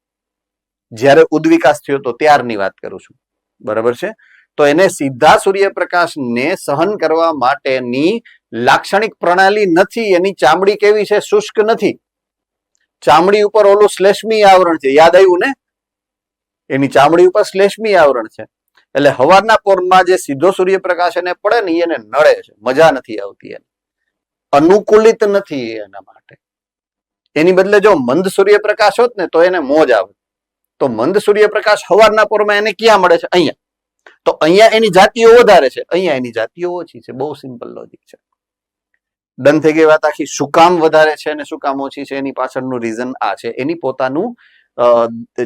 જ્યારે ઉદ્વિકાસ થયો તો ત્યારની વાત કરું છું. બરાબર છે. તો એને સીધા સૂર્યપ્રકાશને સહન કરવા માટેની લાક્ષણિક પ્રણાલી નથી. એની ચામડી કેવી છે? શુષ્ક નથી. ચામડી ઉપર ઓલું શ્લેષ્મીય આવરણ છે. યાદ આવ્યું ને? એની ચામડી ઉપર શ્લેષ્મીય આવરણ છે. એટલે હવારના પોરમાં જે સીધો સૂર્યપ્રકાશ એને પડે ને એને નડે છે, મજા નથી આવતી, એને અનુકૂલિત નથી એના માટે. એની બદલે જો મંદ સૂર્યપ્રકાશ હોત ને તો એને મોજ આવે. તો મંદ સૂર્યપ્રકાશ હવારના પોરમાં એને ક્યાં મળે છે? અહીંયા. તો અહીંયા એની જાતિઓ વધારે છે, અહીંયા એની જાતિઓ ઓછી છે. બહુ સિમ્પલ લોજિક છે. ડન થઈ ગઈ વાત આખી. શું કામ વધારે છે અને શું કામ ઓછી છે એની પાછળનું રીઝન આ છે. એની પોતાનું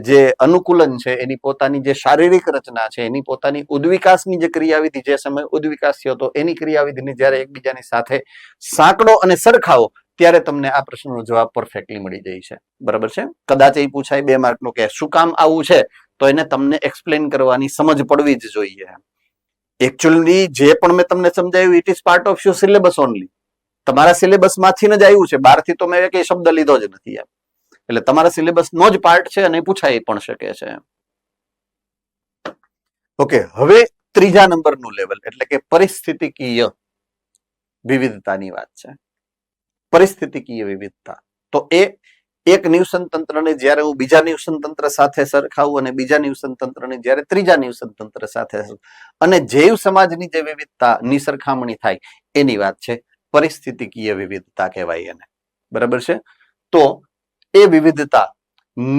જે અનુકૂલન છે, એની પોતાની જે શારીરિક રચના છે, એની પોતાની ઉદ્વિકાસની જે ક્રિયાવિધિ, જે સમય ઉદ્વિકાસ થયો હતો એની ક્રિયાવિધિની જ્યારે એકબીજાની સાથે સાંકળો અને સરખાવો ત્યારે તમને આ પ્રશ્નનો જવાબ પરફેક્ટલી મળી જાય છે. બરાબર છે. કદાચ એ પૂછાય 2 માર્કનું કે શું કામ આવું છે, તો એને તમને એક્સપ્લેન કરવાની સમજ પડવી જ જોઈએ. એકચ્યુઅલી જે પણ મેં તમને સમજાવ્યું it is part of your syllabus only. તમારા સિલેબસમાંથી જ આવ્યું છે, બહારથી તો મેં કઈ શબ્દ લીધો જ નથી એમ. એટલે તમારા સિલેબસનો જ પાર્ટ છે અને પૂછાઈ પણ શકે છે. ઓકે, હવે ત્રીજા નંબરનું લેવલ એટલે કે પરિસ્થિતિકીય વિવિધતાની વાત છે. પરિસ્થિતિકીય વિવિધતા. તો એ એક નિવસન તંત્રને જ્યારે હું બીજા નિવસન તંત્ર સાથે સરખાવું અને બીજા નિવસન તંત્રને જ્યારે ત્રીજા નિવસન તંત્ર સાથે અને જૈવ સમાજની જે વિવિધતાની સરખામણી થાય એની વાત છે. પરિસ્થિતિકીય વિવિધતા કહેવાય એને. બરાબર છે. તો એ વિવિધતા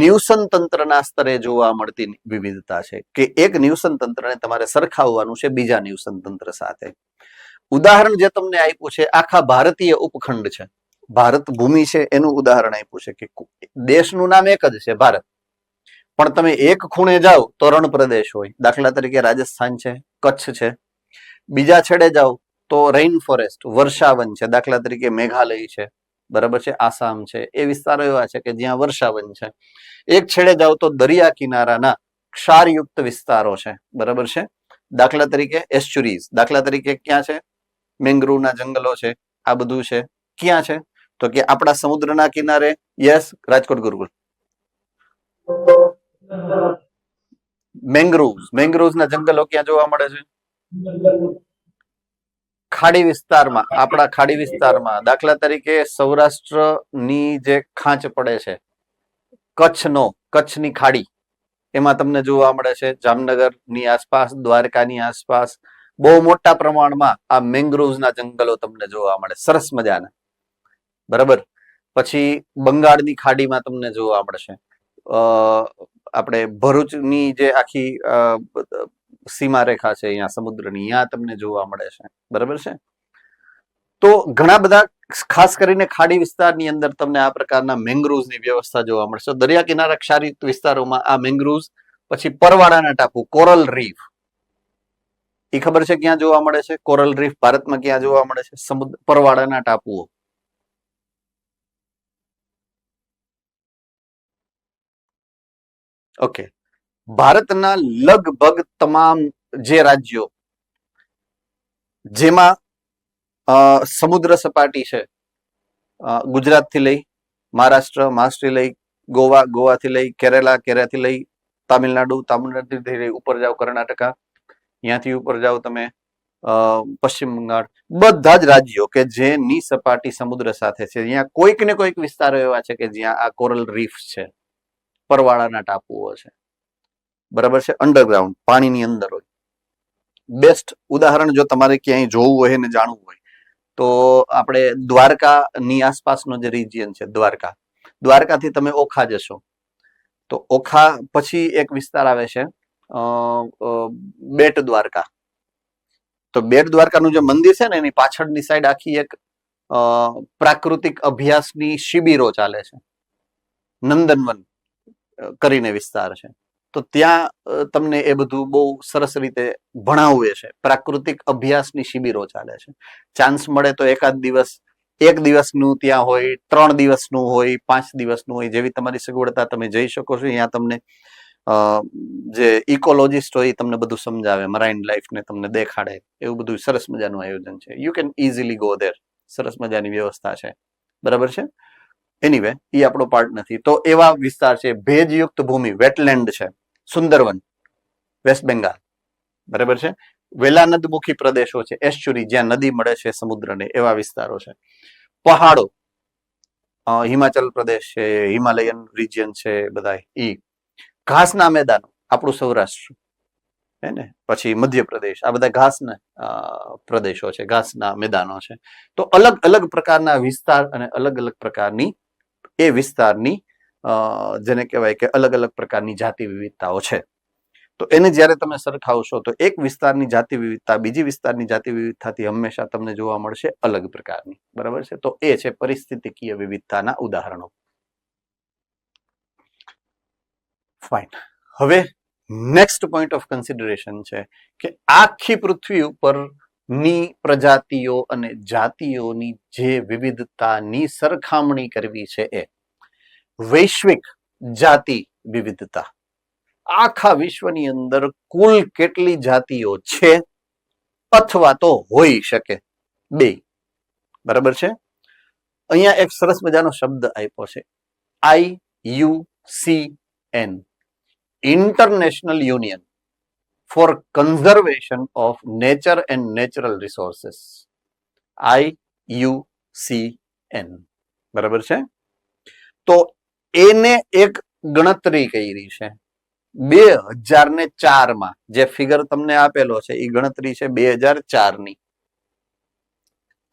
નિવસન તંત્રના સ્તરે જોવા મળતી વિવિધતા છે કે એક નિવસન તંત્રને તમારે સરખાવવાનું છે બીજા નિવસન તંત્ર સાથે. ઉદાહરણ જે તમને આપ્યું છે આખા ભારતીય ઉપખંડ છે, ભારત ભૂમિ છે, એનું ઉદાહરણ આપ્યું છે કે દેશનું નામ એક જ છે ભારત, પણ તમે એક ખૂણે જાઓ તો રણ પ્રદેશ હોય, દાખલા તરીકે રાજસ્થાન છે, કચ્છ છે. બીજા છેડે જાઓ તો રેઇન ફોરેસ્ટ વર્ષાવન છે, દાખલા તરીકે મેઘાલય છે. બરાબર છે. આસામ છે. એ વિસ્તારો એવા છે કે જ્યાં વર્ષાવન છે. એક છેડે જાઓ તો દરિયા કિનારાના ક્ષારયુક્ત વિસ્તારો છે. બરાબર છે. દાખલા તરીકે એસ્ચ્યુરીઝ, દાખલા તરીકે ક્યાં છે? મેંગ્રુવના જંગલો છે. આ બધું છે. ક્યાં છે? તો કે આપણા સમુદ્રના કિનારે. યસ, રાજકોટ ગુરુકુળ. મેંગ્રુવ્સ ના જંગલો ક્યાં જોવા મળે છે? ખાડી વિસ્તારમાં, આપણા ખાડી વિસ્તારમાં દાખલા તરીકે સૌરાષ્ટ્રની જે ખાંચ પડે છે, કચ્છની ખાડી, એમાં તમને જોવા મળે છે જામનગરની આસપાસ, દ્વારકાની આસપાસ બહુ મોટા પ્રમાણમાં આ મેંગ્રોવ્સના જંગલો તમને જોવા મળે, સરસ મજાના. બરાબર. પછી બંગાળની ખાડીમાં તમને જોવા મળશે. આપણે ભરૂચની જે આખી સીમા રેખા છે અહીંયા સમુદ્રની, અહીંયા તમને જોવા મળે છે. બરાબર છે. તો ઘણા બધા ખાસ કરીને ખાડી વિસ્તારની અંદર તમને આ પ્રકારના મેંગ્રોવ્સની વ્યવસ્થા જોવા મળશે. દરિયા કિનારા ક્ષારયુક્ત વિસ્તારોમાં આ મેંગ્રોવ્સ, પછી પરવાળાના ટાપુ, કોરલ રીફ, એ ખબર છે ક્યાં જોવા મળે છે? કોરલ રીફ ભારતમાં ક્યાં જોવા મળે છે? પરવાળાના ટાપુઓ. ઓકે. ભારતના લગભગ તમામ જે રાજ્યો જેમાં સમુદ્ર સપાટી છે, ગુજરાતથી લઈ મહારાષ્ટ્રથી લઈ ગોવાથી લઈ કેરેલાથી લઈ તામિલનાડુથી લઈ ઉપર જાઓ કર્ણાટકા, ત્યાંથી ઉપર જાઓ તમે પશ્ચિમ બંગાળ, બધા જ રાજ્યો કે જેની સપાટી સમુદ્ર સાથે છે, ત્યાં કોઈક ને કોઈક વિસ્તારો એવા છે કે જ્યાં આ કોરલ રીફ છે, પરવાળાના ટાપુઓ છે. બરાબર છે. અંડરગ્રાઉન્ડ, પાણીની અંદર હોય. બેસ્ટ ઉદાહરણ જો તમારે ક્યાંય જોવું હોય ને જાણવું હોય તો આપણે દ્વારકાની આસપાસનો જે રિજિયન છે, દ્વારકાથી તમે ઓખા જશો તો ઓખા પછી એક વિસ્તાર આવે છે બેટ દ્વારકા. તો બેટ દ્વારકાનું જે મંદિર છે ને એની પાછળની સાઈડ આખી એક પ્રાકૃતિક અભ્યાસની શિબિરો ચાલે છે, નંદનવન કરીને વિસ્તાર છે. તો ત્યાં તમને એ બધું બહુ સરસ રીતે ભણાવે છે. પ્રાકૃતિક અભ્યાસની શિબિરો ચાલે છે. ચાન્સ મળે તો એક દિવસનું ત્યાં હોય, 3 દિવસનું હોય, 5 દિવસનું હોય, જેવી તમારી સગવડતા તમે જઈ શકો છો. અહીંયા તમને જે ઇકોલોજીસ્ટ હોય તમને બધું સમજાવે, મરાઇન લાઈફને તમને દેખાડે, એવું બધું સરસ મજાનું આયોજન છે. You can easily go there. સરસ મજાની વ્યવસ્થા છે. બરાબર છે. એનીવે, એ આપણો પાર્ટ નથી. તો એવા વિસ્તાર છે, ભેજયુક્ત ભૂમિ, વેટલેન્ડ છે, સુંદરવન, વેસ્ટ બેંગાલ. બરાબર છે. વેલાનદમુખી પ્રદેશો છે, એસ્ચ્યુરી, જ્યાં નદી મળે છે સમુદ્રને, એવા વિસ્તારો છે. પહાડો, હિમાચલ પ્રદેશ છે, હિમાલયન રિજિયન છે, બધા ઈ. ઘાસના મેદાનો, આપણું સૌરાષ્ટ્ર હે ને, પછી મધ્યપ્રદેશ, આ બધા ઘાસના પ્રદેશો છે, ઘાસના મેદાનો છે. તો અલગ અલગ પ્રકારના વિસ્તાર અને અલગ અલગ પ્રકારની એ વિસ્તારની જેને કહેવાય કે અલગ અલગ પ્રકારની જાતિ વિવિધતાઓ છે. તો એને જ્યારે તમે સરખાવશો તો એક વિસ્તારની જાતિ વિવિધતા બીજી વિસ્તારની જાતિ વિવિધતાથી હંમેશા તમને જોવા મળશે અલગ પ્રકારની. બરાબર છે. તો એ છે પરિસ્થિતિકીય વિવિધતાના ઉદાહરણો. ફાઇન. હવે નેક્સ્ટ પોઈન્ટ ઓફ કન્સિડરેશન છે કે આખી પૃથ્વી ઉપરની પ્રજાતિઓ અને જાતિઓની જે વિવિધતાની સરખામણી કરવી છે એ વૈશ્વિક જાતિ વિવિધતા. આખા વિશ્વની અંદર કુલ કેટલી જાતિઓ છે અથવા તો હોઈ શકે, 2. બરાબર છે. અહીંયા એક સરસ મજાનો શબ્દ આપ્યો છે, IUCN, international union for conservation of nature and natural resources. IUCN. બરાબર છે. તો એને એક ગણતરી કરી છે 2004 જે ફિગર તમને આપેલો છે એ ગણતરી છે 2004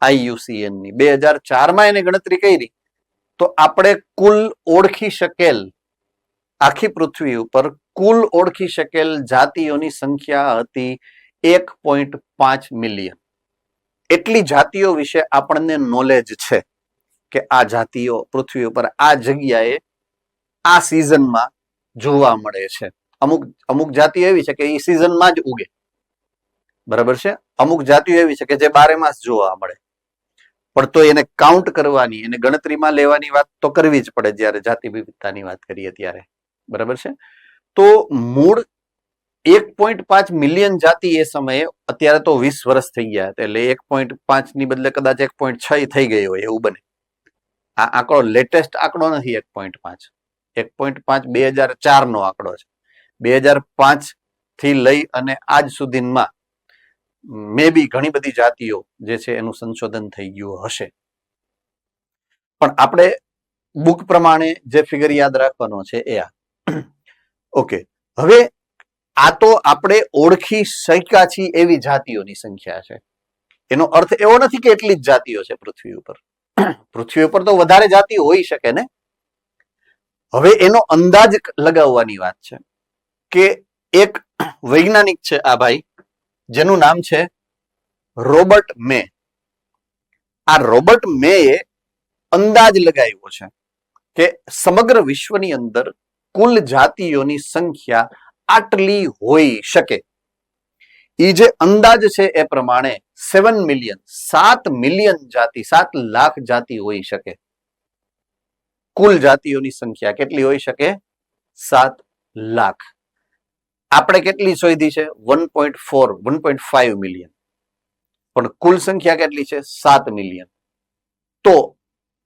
IUCN ની. 2004 એને ગણતરી કરી તો આપણે કુલ ઓળખી શકેલ, આખી પૃથ્વી ઉપર કુલ ઓળખી શકેલ જાતિઓની સંખ્યા હતી 1.5 મિલિયન. એટલી જાતિઓ વિશે આપણને નોલેજ છે કે આ જાતિઓ પૃથ્વી ઉપર આ જગ્યાએ આ સિઝનમાં જોવા મળે છે. અમુક જાતિઓ એવી છે કે એ સિઝનમાં જ ઉગે. બરાબર છે. અમુક જાતિઓ એવી છે કે જે 12 માસ જોવા મળે. પણ તો એને કાઉન્ટ કરવાની, એને ગણતરીમાં લેવાની વાત તો કરવી જ પડે જ્યારે જાતિ વિવિધતાની વાત કરીએ ત્યારે. બરાબર છે. તો મૂળ 1.5 મિલિયન જાતિ એ સમયે, અત્યારે તો 20 વર્ષ થઈ ગયા એટલે 1.5 ની બદલે કદાચ 1.6 થઈ ગઈ હોય એવું બને. આ આંકડો લેટેસ્ટ આંકડો નથી. 1.5 2004 નો આંકડો છે. 2005 થી લઈ અને આજ સુધીમાં મે બી ઘણી બધી જાતિઓ જે છે એનું સંશોધન થઈ ગયું હશે. પણ આપણે બુક પ્રમાણે જે ફિગર યાદ રાખવાનો છે એ આ. ઓકે, હવે આ તો આપણે ઓળખી શક્યા છીએ એવી જાતિઓની સંખ્યા છે. એનો અર્થ એવો નથી કે એટલી જ જાતિઓ છે પૃથ્વી ઉપર. પૃથ્વી ઉપર તો વધારે જાતિઓ હોઈ શકે ને. હવે એનો અંદાજ લગાવવાની વાત છે કે એક વૈજ્ઞાનિક છે આ ભાઈ, જેનું નામ છે રોબર્ટ મે. આ રોબર્ટ મે એ અંદાજ લગાવ્યો છે કે સમગ્ર વિશ્વની અંદર કુલ જાતિઓની સંખ્યા આટલી હોઈ શકે. એ જે અંદાજ છે એ પ્રમાણે 7 મિલિયન 7 મિલિયન જાતિ 7 લાખ જાતિ હોઈ શકે. કુલ જાતિઓની સંખ્યા કેટલી હોઈ શકે? 7 લાખ. આપણે કેટલી શોધી છે? 1.4 1.5 મિલિયન. પણ કુલ સંખ્યા કેટલી છે? 7 મિલિયન. તો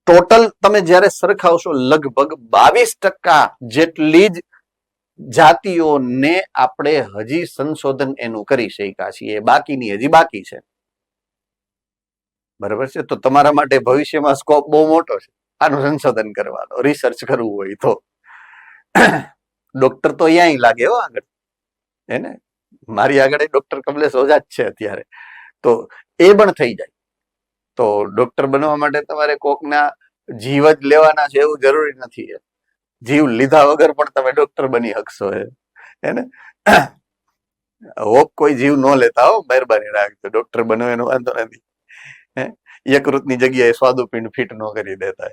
ટોટલ તમે જ્યારે સરખાવશો લગભગ 22% જેટલી જ જાતિઓને આપણે હજી સંશોધન એનું કરી શક્યા છીએ. બાકીની હજી બાકી છે. બરાબર છે. તો તમારા માટે ભવિષ્યમાં સ્કોપ બહુ મોટો છે આનું સંશોધન કરવાનો, રિસર્ચ કરવું હોય તો. ડોક્ટર તો અહીંયા લાગે હો આગળ, હે ને? મારી આગળ ડોક્ટર કમલેશ ઓઝા જ છે અત્યારે. તો એ પણ થઈ જાય. તો ડોક્ટર બનવા માટે તમારે કોકના જીવ જ લેવાના છે એવું જરૂરી નથી. જીવ લીધા વગર પણ તમે ડોક્ટર બની શકશો. હે ને? હોપ કોઈ જીવ ન લેતા હો, મહેરબાની રાખજો. ડોક્ટર બનો એનો વાંધો નથી. યકૃતની જગ્યાએ સ્વાદુપિંડ ફિટ ન કરી દેતા.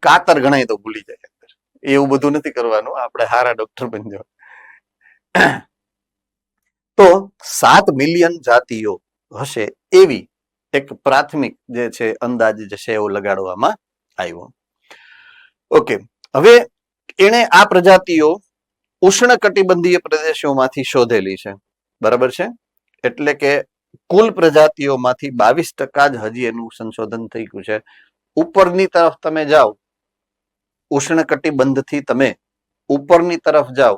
કાતર ગણાય તો ભૂલી જાય. એવું બધું નથી કરવાનું. આપણે હારા ડોક્ટર બનજો. તો 7 મિલિયન જાતિઓ હશે એવી એક પ્રાથમિક જે છે અંદાજ જે છે એવો લગાડવામાં આવ્યો. ઓકે, હવે એને આ પ્રજાતિઓ ઉષ્ણકટિબંધીય પ્રદેશોમાંથી શોધેલી છે. બરાબર છે. એટલે કે કુલ પ્રજાતિઓમાંથી 22% જ હજી એનું સંશોધન થઈ ગયું છે. ઉપરની તરફ તમે જાઓ, ઉષ્ણકટિબંધથી તમે ઉપરની તરફ જાઓ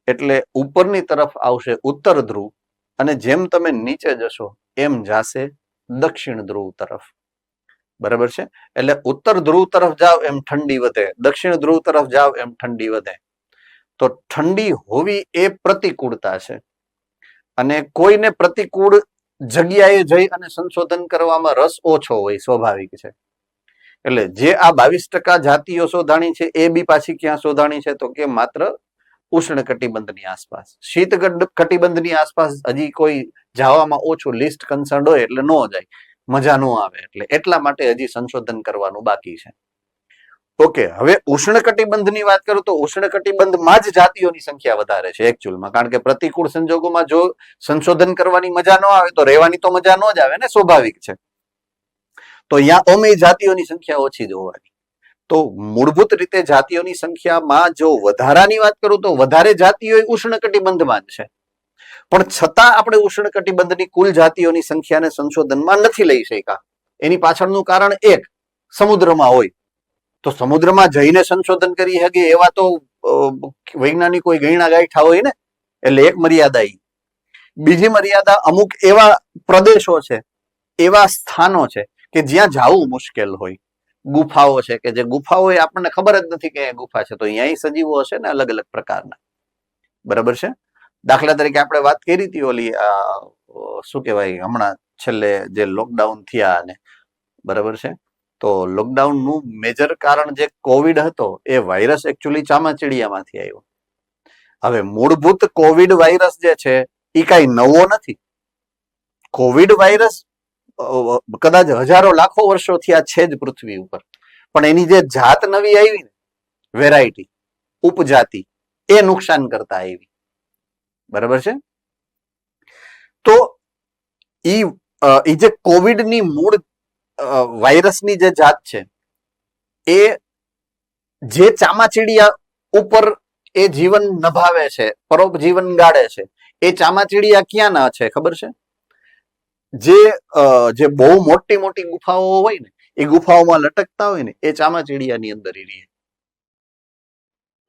એટલે ઉપરની તરફ આવશે ઉત્તર ધ્રુવ, અને જેમ તમે નીચે જશો એમ જાશે દક્ષિણ ધ્રુવ તરફ. બરાબર છે. એટલે ઉત્તર ધ્રુવ તરફ જાઓ એમ ઠંડી વધે, દક્ષિણ ધ્રુવ તરફ જાઓ એમ ઠંડી વધે. તો ઠંડી હોવી એ પ્રતિકૂળતા છે. અને કોઈને પ્રતિકૂળ જગ્યાએ જઈ અને સંશોધન કરવામાં રસ ઓછો હોય, સ્વાભાવિક છે. એટલે જે આ 22% જાતિઓ શોધાણી છે એ બી પાછી ક્યાં શોધાણી છે? તો કે માત્ર ઉષ્ણ કટિબંધની આસપાસ. શીત કટિબંધની આસપાસ હજી કોઈ જવામાં ઓછું લિસ્ટ કન્સર્ન હોય એટલે ન જાય, મજા ન આવે. એટલે એટલા માટે હજી સંશોધન કરવાનું બાકી છે. ઓકે, હવે ઉષ્ણ કટિબંધની વાત કરું તો ઉષ્ણ કટિબંધમાં જ જાતિઓની સંખ્યા વધારે છે એકચ્યુઅલમાં. કારણ કે પ્રતિકૂળ સંજોગોમાં જો સંશોધન કરવાની મજા ન આવે તો રહેવાની તો મજા ન જ આવે ને, સ્વાભાવિક છે. તો અહીંયા ઓમે જાતિઓની સંખ્યા ઓછી જ હોવાની. તો મૂળભૂત રીતે જાતિઓની સંખ્યામાં જો વધારાની વાત કરું તો વધારે જાતિઓ ઉષ્ણ કટિબંધમાં જ છે. પણ છતાં આપણે ઉષ્ણ કટિબંધની કુલ જાતિઓની સંખ્યાને સંશોધનમાં નથી લઈ શક્યા. એની પાછળનું કારણ એક, સમુદ્રમાં હોય. તો સમુદ્રમાં જઈને સંશોધન કરી શકે એવા તો વૈજ્ઞાનિકો ગણ્યા ગાંઠા હોય ને. એટલે એક મર્યાદા. બીજી મર્યાદા, અમુક એવા પ્રદેશો છે, એવા સ્થાનો છે કે જ્યાં જવું મુશ્કેલ હોય. ગુફાઓ છે કે જે ગુફાઓ આપણને ખબર જ નથી કે ગુફા છે. તો અહીંયા સજીવો હશે ને અલગ અલગ પ્રકારના. બરાબર છે. દાખલા તરીકે આપણે વાત કરી હતી ઓલી શું કહેવાય, હમણાં છેલ્લે જે લોકડાઉન થયા ને, બરાબર છે. તો લોકડાઉન નું મેજર કારણ જે કોવિડ હતો એ વાયરસ એકચ્યુઅલી ચામાચીડિયામાંથી આવ્યો. હવે મૂળભૂત કોવિડ વાયરસ જે છે એ કઈ નવો નથી. કોવિડ વાયરસ કદાચ હજારો લાખો વર્ષોથી આ છે જ પૃથ્વી ઉપર. પણ એની જે જાત નવી આવી ને, વેરાયટી, ઉપજાતિ, એ નુકસાન કરતા આવી. બરાબર છે. તો એ જે કોવિડની મૂળ વાયરસની જે જાત છે એ જે ચામાચીડિયા ઉપર એ જીવન નભાવે છે, પરોપજીવન ગાળે છે, એ ચામાચીડિયા ક્યાં ના છે ખબર છે? જે બહુ મોટી મોટી ગુફાઓ હોય ને, એ ગુફાઓમાં લટકતા હોય ને, એ ચામાચીડિયાની અંદર રહે.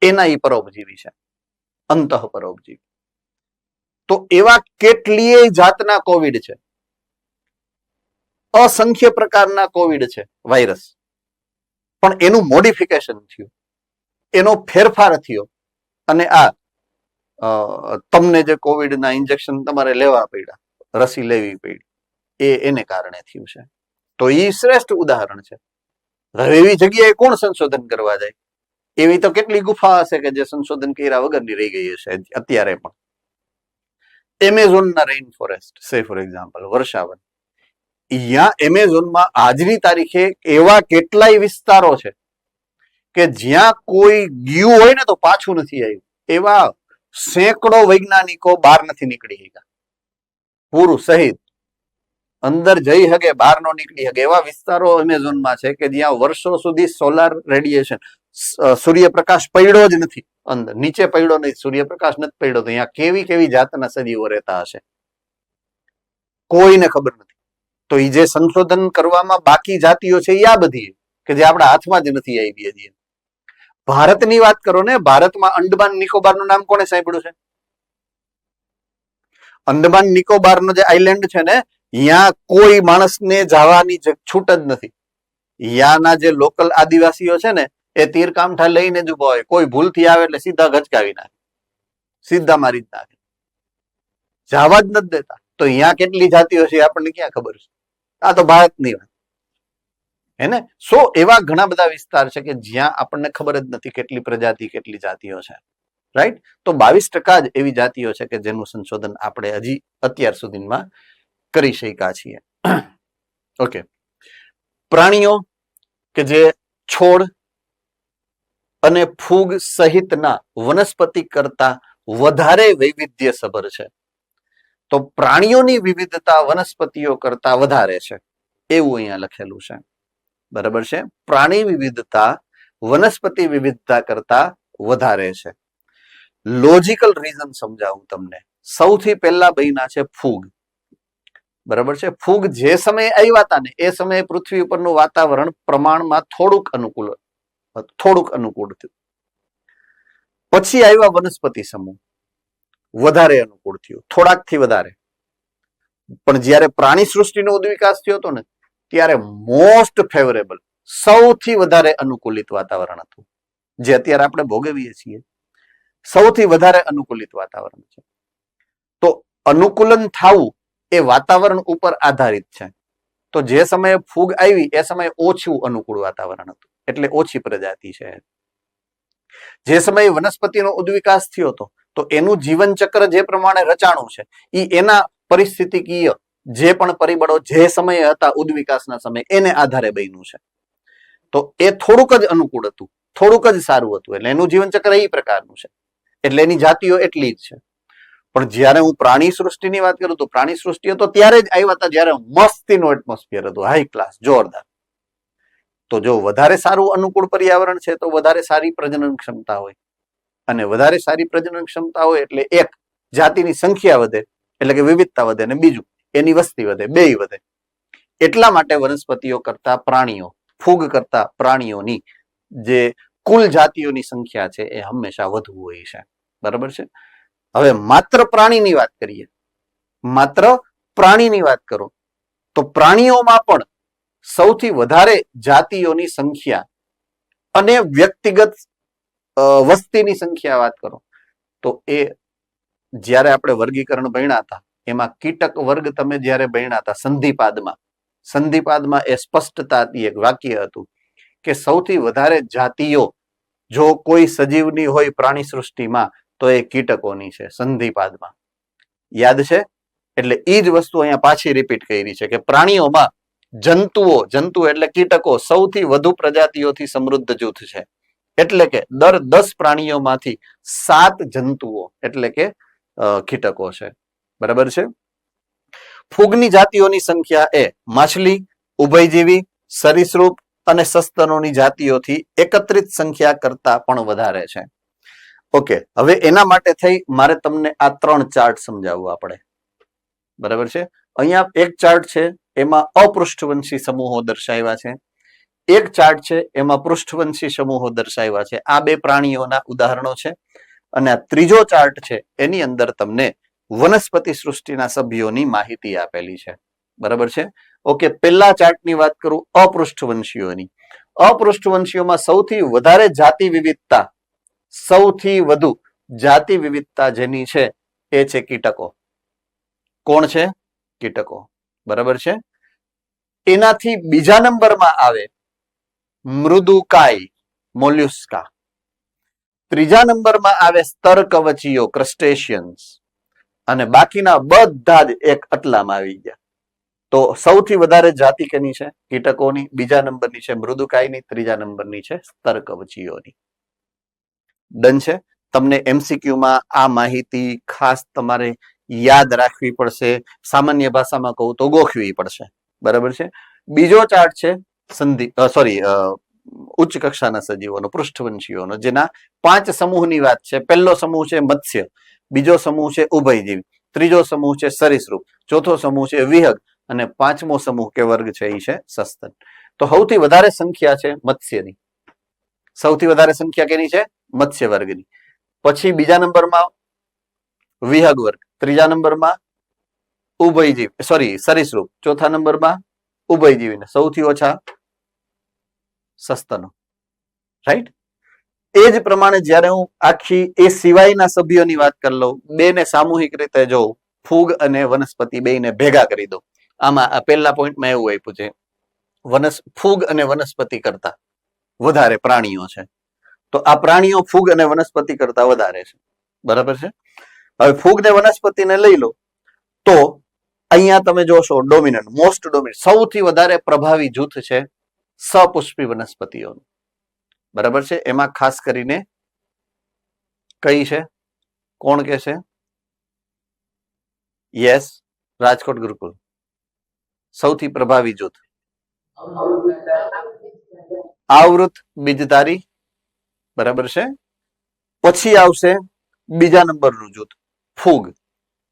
એના એ પરોપજીવી છે, અંતઃ પરોપજીવી. તો એવા કેટલીય જાતના કોવિડ છે, અસંખ્ય પ્રકારના કોવિડ છે વાયરસ, પણ એનું મોડિફિકેશન થયું, એનો ફેરફાર થયો અને આ તમને જે કોવિડના ઇન્જેક્શન તમારે લેવા પડ્યા, રસી લેવી પડી, એને કારણે થયું છે. તો એ શ્રેષ્ઠ ઉદાહરણ છે. હવે એવી જગ્યાએ કોણ સંશોધન કરવા જાય? એવી તો કેટલી ગુફા હશે કે જે સંશોધન કર્યા વગરની રહી ગઈ હશે અત્યારે પણ. એમેઝોનના રેઇન ફોરેસ્ટ સે ફોર એક્ઝામ્પલ વર્ષાવન, અહીંયા એમેઝોનમાં આજની તારીખે એવા કેટલાય વિસ્તારો છે કે જ્યાં કોઈ ગયું હોય ને તો પાછું નથી આવ્યું. એવા સેંકડો વૈજ્ઞાનિકો બહાર નથી નીકળી શક્યા, પૂરું સહિત અંદર જઈ શકે બહાર નો નીકળી શકે એવા વિસ્તારો એમેઝોનમાં છે કે જ્યાં વર્ષો સુધી સોલાર રેડિયેશન, સૂર્યપ્રકાશ પડ્યો જ નથી, અંદર નીચે પડ્યો નહીં, સૂર્યપ્રકાશ નથી પડ્યો, તો અહીંયા કેવી કેવી જાતના સજીવો રહેતા હશે કોઈને ખબર નથી. તો એ જે સંશોધન કરવામાં બાકી જાતિઓ છે એ આ બધી કે જે આપણા હાથમાં જ નથી આવી હજી. ભારતની વાત કરો ને, ભારતમાં અંડમાન નિકોબારનું નામ કોને સાંભળ્યું છે? અંડમાન નિકોબારનો જે આઇલેન્ડ છે ને, અહીંયા કોઈ માણસને જવાની છૂટ જ નથી. અહીંયાના જે લોકલ આદિવાસીઓ છે ને, એ તીર કામઠા લઈને જ ઉભા હોય, કોઈ ભૂલથી આવે એટલે સીધા ગચકાવી નાખે, સીધા મારી જ નાખે, જવા જ નથી દેતા. તો અહીંયા કેટલી જાતિઓ છે આપણને ક્યાં ખબર છે? આ તો ભારતની વાત હે ને. સો એવા ઘણા બધા વિસ્તાર છે કે જ્યાં આપણને ખબર જ નથી કેટલી પ્રજાતિ, કેટલી જાતિઓ છે, રાઈટ. તો 22% જ એવી જાતિઓ છે કે જેનું સંશોધન આપણે હજી અત્યાર સુધીમાં કરી શક્યા છીએ. ઓકે, પ્રાણીઓ કે જે છોડ અને ફૂગ સહિતના વનસ્પતિ કરતા વધારે વૈવિધ્યસભર છે. તો પ્રાણીઓની વિવિધતા વનસ્પતિઓ કરતા વધારે છે એવું અહીંયા લખેલું છે, બરાબર છે. પ્રાણી વિવિધતા વનસ્પતિ વિવિધતા કરતા વધારે છે. લોજિકલ રીઝન સમજાવું તમને. સૌથી પહેલા બન્યા છે ફૂગ, બરાબર છે. ફૂગ જે સમયે આવ્યા હતા ને એ સમયે પૃથ્વી ઉપરનું વાતાવરણ પ્રમાણમાં થોડુંક અનુકૂળ થયું. પછી આવ્યા વનસ્પતિ સમૂહ, વધારે અનુકૂળ થયું, થોડાકથી વધારે. પણ જ્યારે પ્રાણી સૃષ્ટિનો ઉદ્વિકાસ થયો હતો ને ત્યારે મોસ્ટ ફેવરેબલ, સૌથી વધારે અનુકૂલિત વાતાવરણ હતું, જે અત્યારે આપણે ભોગવીએ છીએ. સૌથી વધારે અનુકૂલિત વાતાવરણ છે. તો અનુકૂલન થવું એ વાતાવરણ ઉપર આધારિત છે. તો જે સમયે ફૂગ આવી એ સમયે ઓછું અનુકૂળ વાતાવરણ હતું, એટલે ઓછી પ્રજાતિ છે. જે સમયે વનસ્પતિનો ઉદ્વિકાસ થયો હતો તો એનું જીવન ચક્ર જે પ્રમાણે રચાણું છે એ એના પરિસ્થિતિકીય જે પણ પરિબળો જે સમયે હતા ઉદ્વિકાસના સમયે એને આધારે બન્યું છે. તો એ થોડુંક જ અનુકૂળ હતું, થોડુંક જ સારું હતું, એટલે એનું જીવન ચક્ર એ પ્રકારનું છે, એટલે એની જાતિઓ એટલી જ છે. પણ જ્યારે હું પ્રાણી સૃષ્ટિની વાત કરું તો પ્રાણી સૃષ્ટિ તો ત્યારે જ આવ્યા હતા જ્યારે મસ્તીનું એટમોસ્ફિયર હતું, હાઈ ક્લાસ, જોરદાર. તો જો વધારે સારું અનુકૂળ પર્યાવરણ છે તો વધારે સારી પ્રજનન ક્ષમતા હોય, અને વધારે સારી પ્રજનન ક્ષમતા હોય એટલે એક, જાતિની સંખ્યા વધે એટલે કે વિવિધતા વધે, અને બીજું એની વસ્તી વધે, બેય વધે. એટલા માટે વનસ્પતિઓ કરતા પ્રાણીઓ, ફૂગ કરતા પ્રાણીઓની જે કુલ જાતિઓની સંખ્યા છે એ હંમેશા વધુ હોય છે, બરાબર છે. હવે માત્ર પ્રાણીની વાત કરીએ, માત્ર પ્રાણીની વાત કરો તો પ્રાણીઓમાં પણ સૌથી વધારે જાતિઓની સંખ્યા અને વ્યક્તિગત વસ્તીની સંખ્યા વાત કરો તો એ જ્યારે આપણે વર્ગીકરણ ભણ્યા હતા એમાં કીટક વર્ગ તમે જ્યારે ભણ્યા હતા સંધિપાદમાં એ સ્પષ્ટતા હતી, એક વાક્ય હતું કે સૌથી વધારે જાતિઓ જો કોઈ સજીવની હોય પ્રાણી સૃષ્ટિમાં તો એ કીટકોની છે, સંધિપાદમાં. યાદ છે? એટલે એ જ વસ્તુ અહીંયા પાછી રિપીટ કરી છે કે પ્રાણીઓમાં જંતુઓ એટલે કીટકો સૌથી વધુ પ્રજાતિઓથી સમૃદ્ધ જૂથ છે. એટલે કે દર 10 પ્રાણીઓમાંથી 7 જંતુઓ એટલે કે કીટકો છે, બરાબર છે. ફૂગની જાતિઓની સંખ્યા એ માછલી, ઉભયજીવી, સરીસૃપ અને સસ્તનોની જાતિઓથી એકત્રિત સંખ્યા કરતા પણ વધારે છે. ઓકે, હવે એના માટે થઈ મારે તમને આ 3 ચાર્ટ સમજાવવા પડે, બરાબર છે. અહીંયા એક ચાર્ટ છે એમાં અપૃષ્ઠવંશી સમૂહો દર્શાવ્યા છે, એક ચાર્ટ છે એમાં પૃષ્ઠવંશી સમૂહો દર્શાવ્યા છે. આ બે પ્રાણીઓના ઉદાહરણો છે. અને આ ત્રીજો ચાર્ટ છે એની અંદર તમને વનસ્પતિ સૃષ્ટિના સભ્યોની માહિતી આપેલી છે. બરાબર છે. ઓકે, પહેલા ચાર્ટની વાત કરું અપૃષ્ઠવંશીઓની. અપૃષ્ઠવંશીઓમાં સૌથી વધારે જાતિ વિવિધતા, સૌથી વધુ જાતિ વિવિધતા જેની છે એ છે કીટકો. કોણ છે? કીટકો. બરાબર છે. એનાથી બીજા નંબરમાં આવે મૃદુકાય મોલ્યુસ્કા. ત્રીજા નંબરમાં આવે સ્તરકવચીઓ ક્રસ્ટેશિયન્સ, અને બાકીના બધા જ એક આટલામાં આવી ગયા. તો સૌથી વધારે જાતિ કેની છે? કીટકોની. બીજા નંબરની છે મૃદુકાયની, ત્રીજા નંબરની છે સ્તરકવચીઓની. ડન છે. તમને એમસીક્યુમાં આ માહિતી ખાસ તમારે યાદ રાખવી પડશે. સામાન્ય ભાષામાં કહું તો ગોખવી પડશે. બરાબર છે. બીજો ચાર્ટ છે ઉચ્ચ કક્ષાના સજીવોનો, પૃષ્ઠવંશીઓનો, જેના 5 સમૂહની વાત છે. પહેલો સમૂહ છે મત્સ્ય, બીજો સમૂહ છે ઉભયજીવી, ત્રીજો સમૂહ છે સરીસૃપ, ચોથો સમૂહ છે વિહગ, અને 5મો સમૂહ કે વર્ગ છે એ છે સસ્તન. તો સૌથી વધારે સંખ્યા છે મત્સ્યની. સૌથી વધારે સંખ્યા કેની છે? મત્સ્ય વર્ગની. પછી બીજા નંબરમાં વિહગ વર્ગ, ત્રીજા નંબરમાં સરીસૃપ, ચોથા નંબરમાં ઉભયજીવી, સૌથી ઓછા સસ્તનો. રાઈટ? એ જ પ્રમાણે જ્યારે હું આખી એ સિવાયના સભ્યોની વાત કરી લઉં, બેને સામૂહિક રીતે જોઉં, ફૂગ અને વનસ્પતિ બેને ભેગા કરી દઉં. આમાં આ પહેલા પોઈન્ટમાં એવું આપ્યું છે ફૂગ અને વનસ્પતિ કરતા વધારે પ્રાણીઓ છે. તો આ પ્રાણીઓ ફૂગ અને વનસ્પતિ કરતા વધારે છે. બરાબર છે. હવે ફૂગ ને વનસ્પતિને લઈ લો તો અહીંયા તમે જોશો ડોમિનન્ટ, મોસ્ટ ડોમિનન્ટ, સૌથી વધારે પ્રભાવી જૂથ છે સપુષ્પી વનસ્પતિઓનું. બરાબર છે. એમાં ખાસ કરીને કઈ છે? કોણ કે છે? યસ, રાજકોટ ગુરુકુળ સૌથી પ્રભાવી જૂથ. આવૃત બીજધારી. બરાબર છે. પછી આવશે બીજા નંબરનું જૂથ ફૂગ.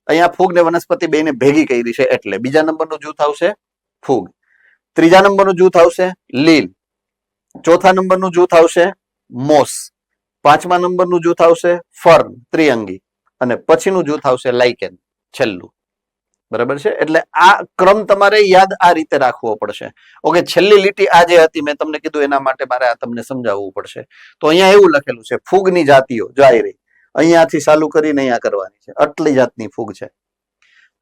અહીંયા ફૂગ ને વનસ્પતિ બેને ભેગી કરી છે એટલે બીજા નંબરનું જૂથ આવશે ફૂગ. ત્રીજા નંબરનું જૂથ આવશે લીલ. ચોથા નંબરનું જૂથ આવશે મોસ. પાંચમા નંબરનું જૂથ આવશે ફર્ન ત્રિઅંગી, અને પછીનું જૂથ આવશે લાઇકેન છેલ્લું. બરાબર છે. એટલે આ ક્રમ તમારે યાદ આ રીતે રાખવો પડશે. ઓકે, છેલ્લી લીટી આ જે હતી મેં તમને કીધું એના માટે મારે આ તમને સમજાવવું પડશે. તો અહીંયા એવું લખેલું છે ફૂગની જાતિઓ જો આવી રહી, અહીંયાથી ચાલુ કરીને અહીંયા કરવાની છે. આટલી જાતની ફૂગ છે.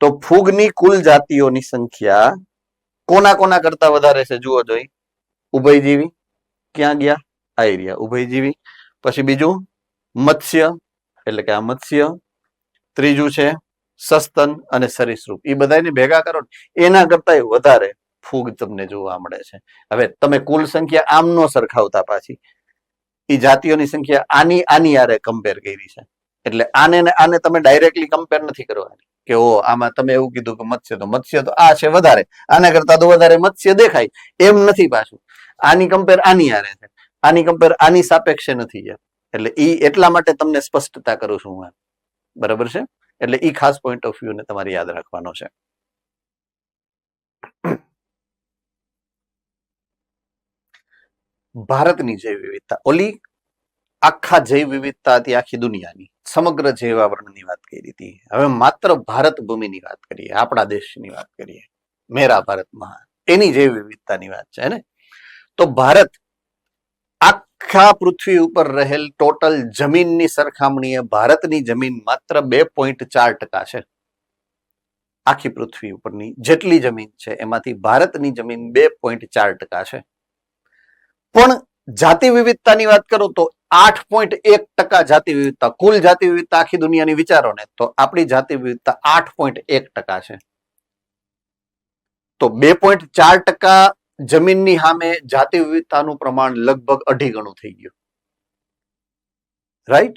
તો ફૂગની કુલ જાતિઓની સંખ્યા કોના કોના કરતા વધારે છે જુઓ જોઈ. ઉભયજીવી ક્યાં ગયા? આઈ રહ્યા ઉભયજીવી. પછી બીજું મત્સ્ય એટલે કે આ મત્સ્ય. ત્રીજું છે સસ્તન અને સરીસૃપ. એ બધાને ભેગા કરો એના કરતા વધારે ફૂગ તમને જોવા મળે છે. હવે તમે કુલ સંખ્યા આમ નો સરખાવતા, પાછી એ જાતિઓની સંખ્યા આની આરે કમ્પેર કરી છે. એટલે આને તમે ડાયરેક્ટલી કમ્પેર નથી કરવાની કે ઓ આમાં તમે એવું કીધું કે મત્સ્ય તો આ છે વધારે, આના કરતા તો વધારે મત્સ્ય દેખાય, એમ નથી. પાછું આની કમ્પેર આની આરે છે, આની કમ્પેર આની સાપેક્ષે નથી. એટલે ઈ એટલા માટે તમને સ્પષ્ટતા કરું છું હું. બરાબર છે. એટલે ઈ ખાસ પોઈન્ટ ઓફ વ્યૂ ને તમારે યાદ રાખવાનો છે. ભારતની જૈવ વિવિધતા, ઓલી આખા જૈવ વિવિધતા હતી આખી દુનિયાની, સમગ્ર જૈવાવરણની વાત કરી હતી. હવે માત્ર ભારત ભૂમિની વાત કરીએ, આપણા દેશની વાત કરીએ, મેરા ભારત મહાન, એની જૈવ વિવિધતાની વાત છે ને. તો ભારત આખા પૃથ્વી ઉપર રહેલ ટોટલ જમીનની સરખામણીએ ભારતની જમીન માત્ર 2.4% છે. આખી પૃથ્વી ઉપરની જેટલી જમીન છે એમાંથી ભારતની જમીન 2.4% છે. પણ જાતિ વિવિધતાની વાત કરો તો 8.1% જાતિ વિવિધતા. કુલ જાતિ વિવિધતા આખી દુનિયાની વિચારો ને તો આપણી જાતિ વિવિધતા 8.1% છે. તો 2.4% જમીનની સામે જાતિ વિવિધતાનું પ્રમાણ લગભગ 2.5 ગણું થઈ ગયું. રાઈટ?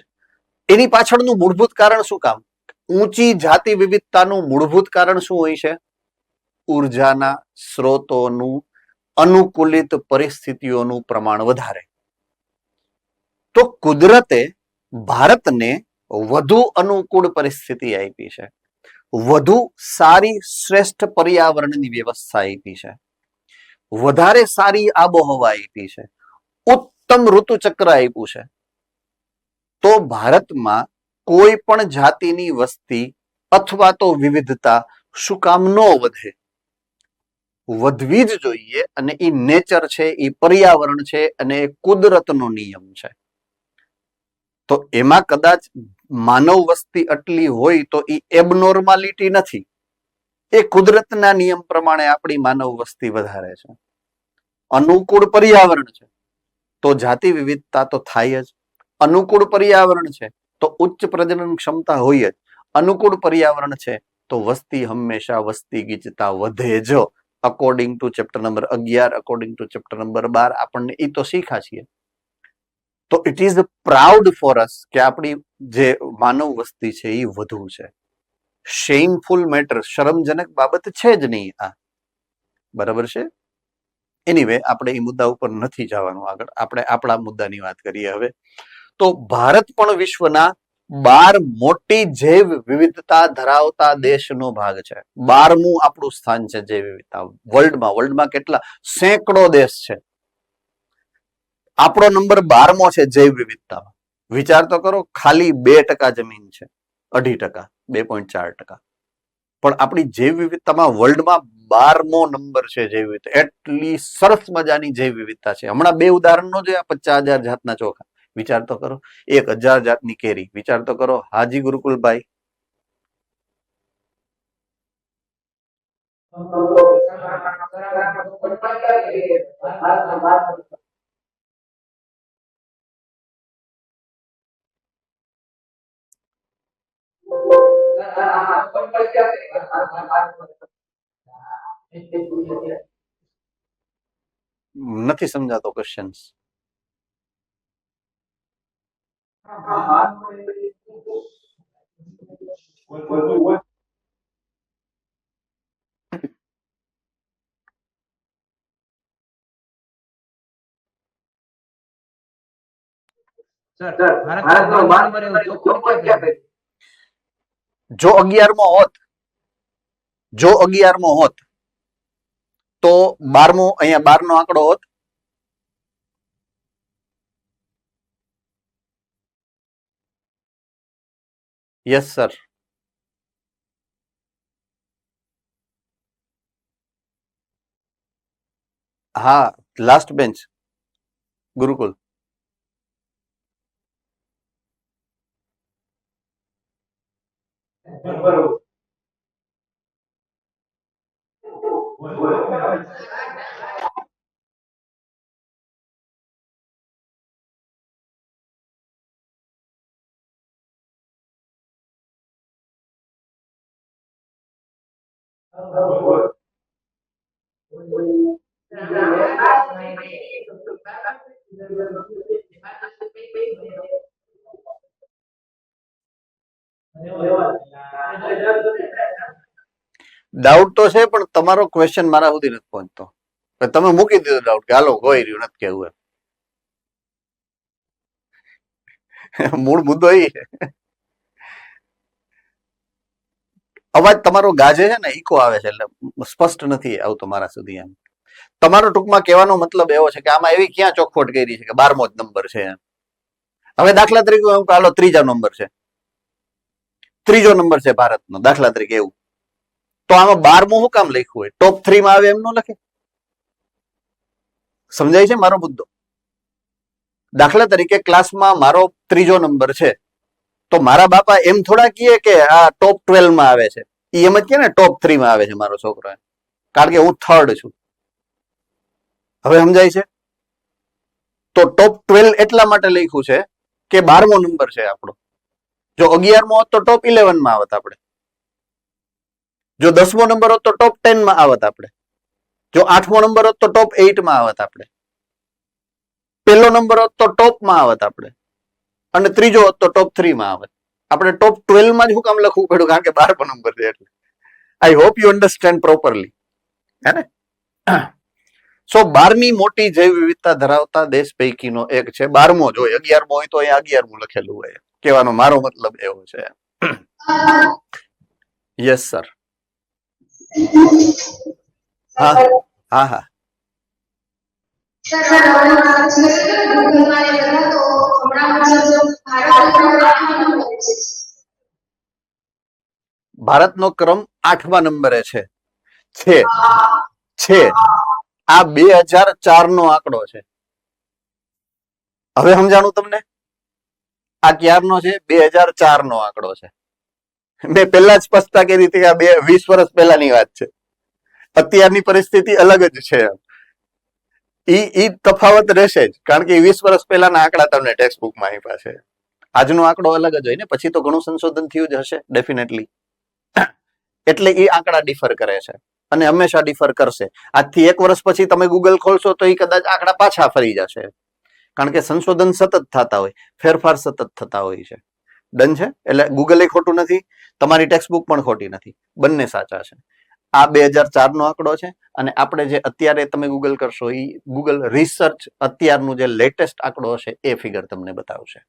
એની પાછળનું મૂળભૂત કારણ શું કામ? ઊંચી જાતિ વિવિધતાનું મૂળભૂત કારણ શું હોય છે? ઉર્જાના સ્ત્રોતોનું અનુકૂલિત પરિસ્થિતિઓનું પ્રમાણ વધારે. તો કુદરતે ભારતને વધુ અનુકૂળ પરિસ્થિતિ આપી છે, વધુ સારી શ્રેષ્ઠ પર્યાવરણની વ્યવસ્થા આપી છે, વધારે સારી આબોહવા આપી છે, ઉત્તમ ઋતુચક્ર આપ્યું છે. તો ભારતમાં કોઈ પણ જાતિની વસ્તી અથવા તો વિવિધતા શું કામ ન વધે? વધવી જ જોઈએ, અને એ નેચર છે, એ પર્યાવરણ છે, અને એ કુદરતનો નિયમ છે. તો એમાં કદાચ માનવ વસ્તી આટલી હોય તો એ એબનોર્માલિટી નથી, એ કુદરતના નિયમ પ્રમાણે આપણી માનવ વસ્તી વધારે છે. અનુકૂળ પર્યાવરણ છે તો જાતિ વિવિધતા તો થાય જ. અનુકૂળ પર્યાવરણ છે તો ઉચ્ચ પ્રજનન ક્ષમતા હોય જ. અનુકૂળ પર્યાવરણ છે તો વસ્તી હંમેશા વસ્તી ગીચતા વધે જ. According to chapter number 11, according to chapter number 12 આપણને એ તો શીખા છીએ. તો it is proud for us કે આપણી જે માનવ વસ્તી છે એ વધુ છે. શેમફુલ મેટર, શરમજનક બાબત છે જ નહીં આ. બરાબર છે. એનીવે આપણે એ મુદ્દા ઉપર નથી જવાનું આગળ, આપણે આપણા મુદ્દાની વાત કરીએ હવે. તો ભારત પણ વિશ્વના 12 મોટી જૈવ વિવિધતા ધરાવતા દેશનો ભાગ છે. 12મું આપણું સ્થાન છે જૈવ વિવિધતા વર્લ્ડમાં. વર્લ્ડમાં કેટલા સેંકડો દેશ છે, આપણો નંબર 12મો છે જૈવ વિવિધતામાં. વિચાર તો કરો, ખાલી 2% જમીન છે, 2.5%, 2.4%. પણ આપણી જૈવ વિવિધતામાં વર્લ્ડમાં 12મો નંબર છે જૈવ વિવિધતા. એટલી સરસ મજાની જૈવ વિવિધતા છે. હમણાં 2 ઉદાહરણો જોયા, 50,000 જાતના ચોખા. વિચાર તો કરો, 1,000 જાતની કેરી. વિચાર તો કરો. હાજી ગુરુકુલભાઈ. નથી સમજાતો ક્વેશ્ચન. જો 11મો હોત, જો 11મો હોત તો 12મો, અહીંયા 12નો આંકડો હોત. Yes sir. હા, લાસ્ટ બેન્ચ ગુરુકુલ. ડાઉટ તો છે, પણ તમારો ક્વેશ્ચન મારા સુધી નથી પહોંચતો. તમે મૂકી દીધો ડાઉટ કે હાલો કોઈ રહ્યું નથી કેવું એમ. મૂળ મુદ્દો એ છે. અવાજ તમારો ગાજે છે ને, ઈકો આવે છે, એટલે સ્પષ્ટ નથી આવતો મારા સુધી. એમ તમારો ટૂંકમાં કહેવાનો મતલબ એવો છે કે આમાં એવી ક્યાં ચોખવટ કરી છે કે 12મો જ નંબર છે. હવે દાખલા તરીકે હું હાલો 3જા નંબર છે, 3જો નંબર છે ભારતનો, દાખલા તરીકે એવું. તો આમાં 12મું શું કામ લખ્યું હોય? ટોપ 3માં આવે એમ ન લખે? સમજાય છે મારો મુદ્દો? દાખલા તરીકે ક્લાસમાં મારો 3જો નંબર છે, તો મારા બાપા એમ થોડા કહે કે આ ટોપ 12માં આવે છે. એમ જ કે ને ટોપ 3માં આવે છે મારો છોકરો, કારણ કે હું 3rd છું. હવે સમજાય છે? તો ટોપ 12 એટલા માટે લખ્યું છે કે 12મો નંબર છે આપણો. જો 11મો હોત તો ટોપ 11માં આવત આપણે. જો 10મો નંબર હોત તો ટોપ 10માં આવત આપણે. જો 8મો નંબર હોત તો ટોપ 8માં આવત આપણે. પહેલો નંબર હોત તો ટોપમાં આવત આપણે, અને ત્રીજો હોત તો ટોપ 3માં આવત. આપણે ટોપ 12માં જ શું કામ લખવું પડ્યું? કારણ કે 12મો નંબર છે એટલે. I hope you understand properly, હે ને? સો 12મી મોટી જૈવ વિવિધતા ધરાવતા દેશ પૈકીનો એક છે. 12મો જ હોય, 11મો હોય તો અહીંયા 11મું લખેલું હોય. કહેવાનો મારો મતલબ એવો છે. Yes sir. હા હા હા. ભારતનો ક્રમ 8મા નંબરે છે. આ 2004 નો આંકડો છે. હવે સમજાણું તમને? આ ક્યારનો છે? 2004 નો આંકડો છે. મેં પહેલા જ સ્પષ્ટતા કરી હતી કે આ 20 વર્ષ પહેલાની વાત છે. અત્યારની પરિસ્થિતિ અલગ જ છે. ઈ તફાવત રહેશે જ, કારણ કે 20 વર્ષ પહેલાના આંકડા તમને ટેક્સ્ટ બુકમાં આપ્યા છે. આજનો આંકડો અલગ જ હોય ને, પછી તો ઘણું સંશોધન થયું જ હશે ડેફિનેટલી. એટલે એ આંકડા ડિફર કરે છે અને હંમેશા ડિફર કરશે. આજથી 1 વર્ષ પછી તમે ગૂગલ ખોલશો તો એ કદાચ આંકડા પાછા ફરી જશે, કારણ કે સંશોધન સતત થતા હોય, ફેરફાર સતત થતા હોય છે. ડન છે? એટલે ગૂગલ એ ખોટું નથી, તમારી ટેક્સ્ટ બુક પણ ખોટી નથી, બંને સાચા છે. આ 2004 નો આંકડો છે અને આપણે જે અત્યારે તમે ગૂગલ કરશો એ ગૂગલ રિસર્ચ અત્યારનું જે લેટેસ્ટ આંકડો હશે એ ફિગર તમને બતાવશે.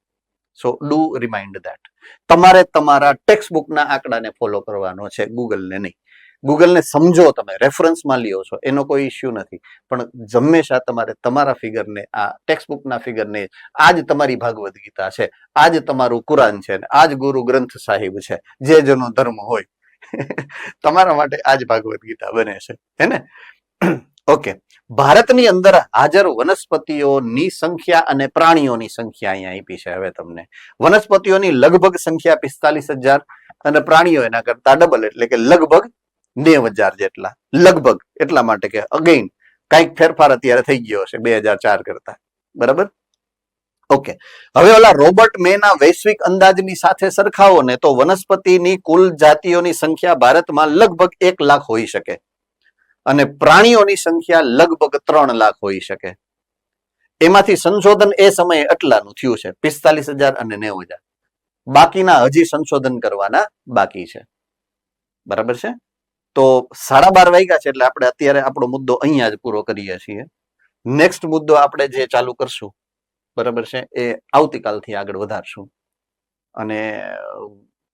સો ડુ રિમાઇન્ડ ધેટ. તમારે તમારા ટેક્સ્ટ બુકના આંકડાને ફોલો કરવાનો છે, ગૂગલને નહીં. ગૂગલને સમજો, તમે રેફરન્સમાં લ્યો છો, એનો કોઈ ઇસ્યુ નથી, પણ હંમેશા તમારે તમારા ફિગરને, આ ટેક્સ્ટ બુકના ફિગરને, આજ તમારી ભાગવદ ગીતા છે, આજ તમારું કુરાન છે, આજ ગુરુ ગ્રંથ સાહિબ છે, જે જેનો ધર્મ હોય તમારા માટે આજ ભાગવદ ગીતા બને છે, હે ને? ઓકે. ભારતની અંદર હાજર વનસ્પતિઓની સંખ્યા અને પ્રાણીઓની સંખ્યા અહીંયા આપી છે. હવે તમને વનસ્પતિઓની લગભગ સંખ્યા 45,000 અને પ્રાણીઓ એના કરતા ડબલ, એટલે કે લગભગ 90,000 જેટલા. લગભગ એટલા માટે કે અગેઇન કઈક ફેરફાર અત્યારે થઈ ગયો છે 2004 કરતા. બરાબર? ઓકે. હવે ઓલા રોબર્ટ મેના વૈશ્વિક અંદાજની સાથે સરખાવો ને તો વનસ્પતિની કુલ જાતિઓની સંખ્યા ભારતમાં લગભગ 1 લાખ હોઈ શકે અને પ્રાણીઓની સંખ્યા લગભગ 3 લાખ હોઈ શકે. એમાંથી સંશોધન એ સમયે આટલાનું થયું છે, 45,000 અને 90,000. બાકીના હજી સંશોધન કરવાના બાકી છે. બરાબર છે? તો 12:30 વાગ્યા છે, એટલે આપણે અત્યારે આપણો મુદ્દો અહીંયા જ પૂરો કરીએ છીએ. નેક્સ્ટ મુદ્દો આપણે જે ચાલુ કરશું, બરાબર છે, એ આવતીકાલથી આગળ વધારશું. અને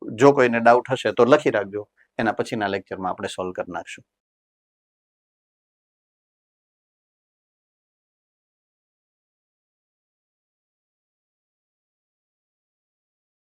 જો કોઈને ડાઉટ હશે તો લખી રાખજો, એના પછીના લેક્ચરમાં આપણે સોલ્વ કરી નાખશું.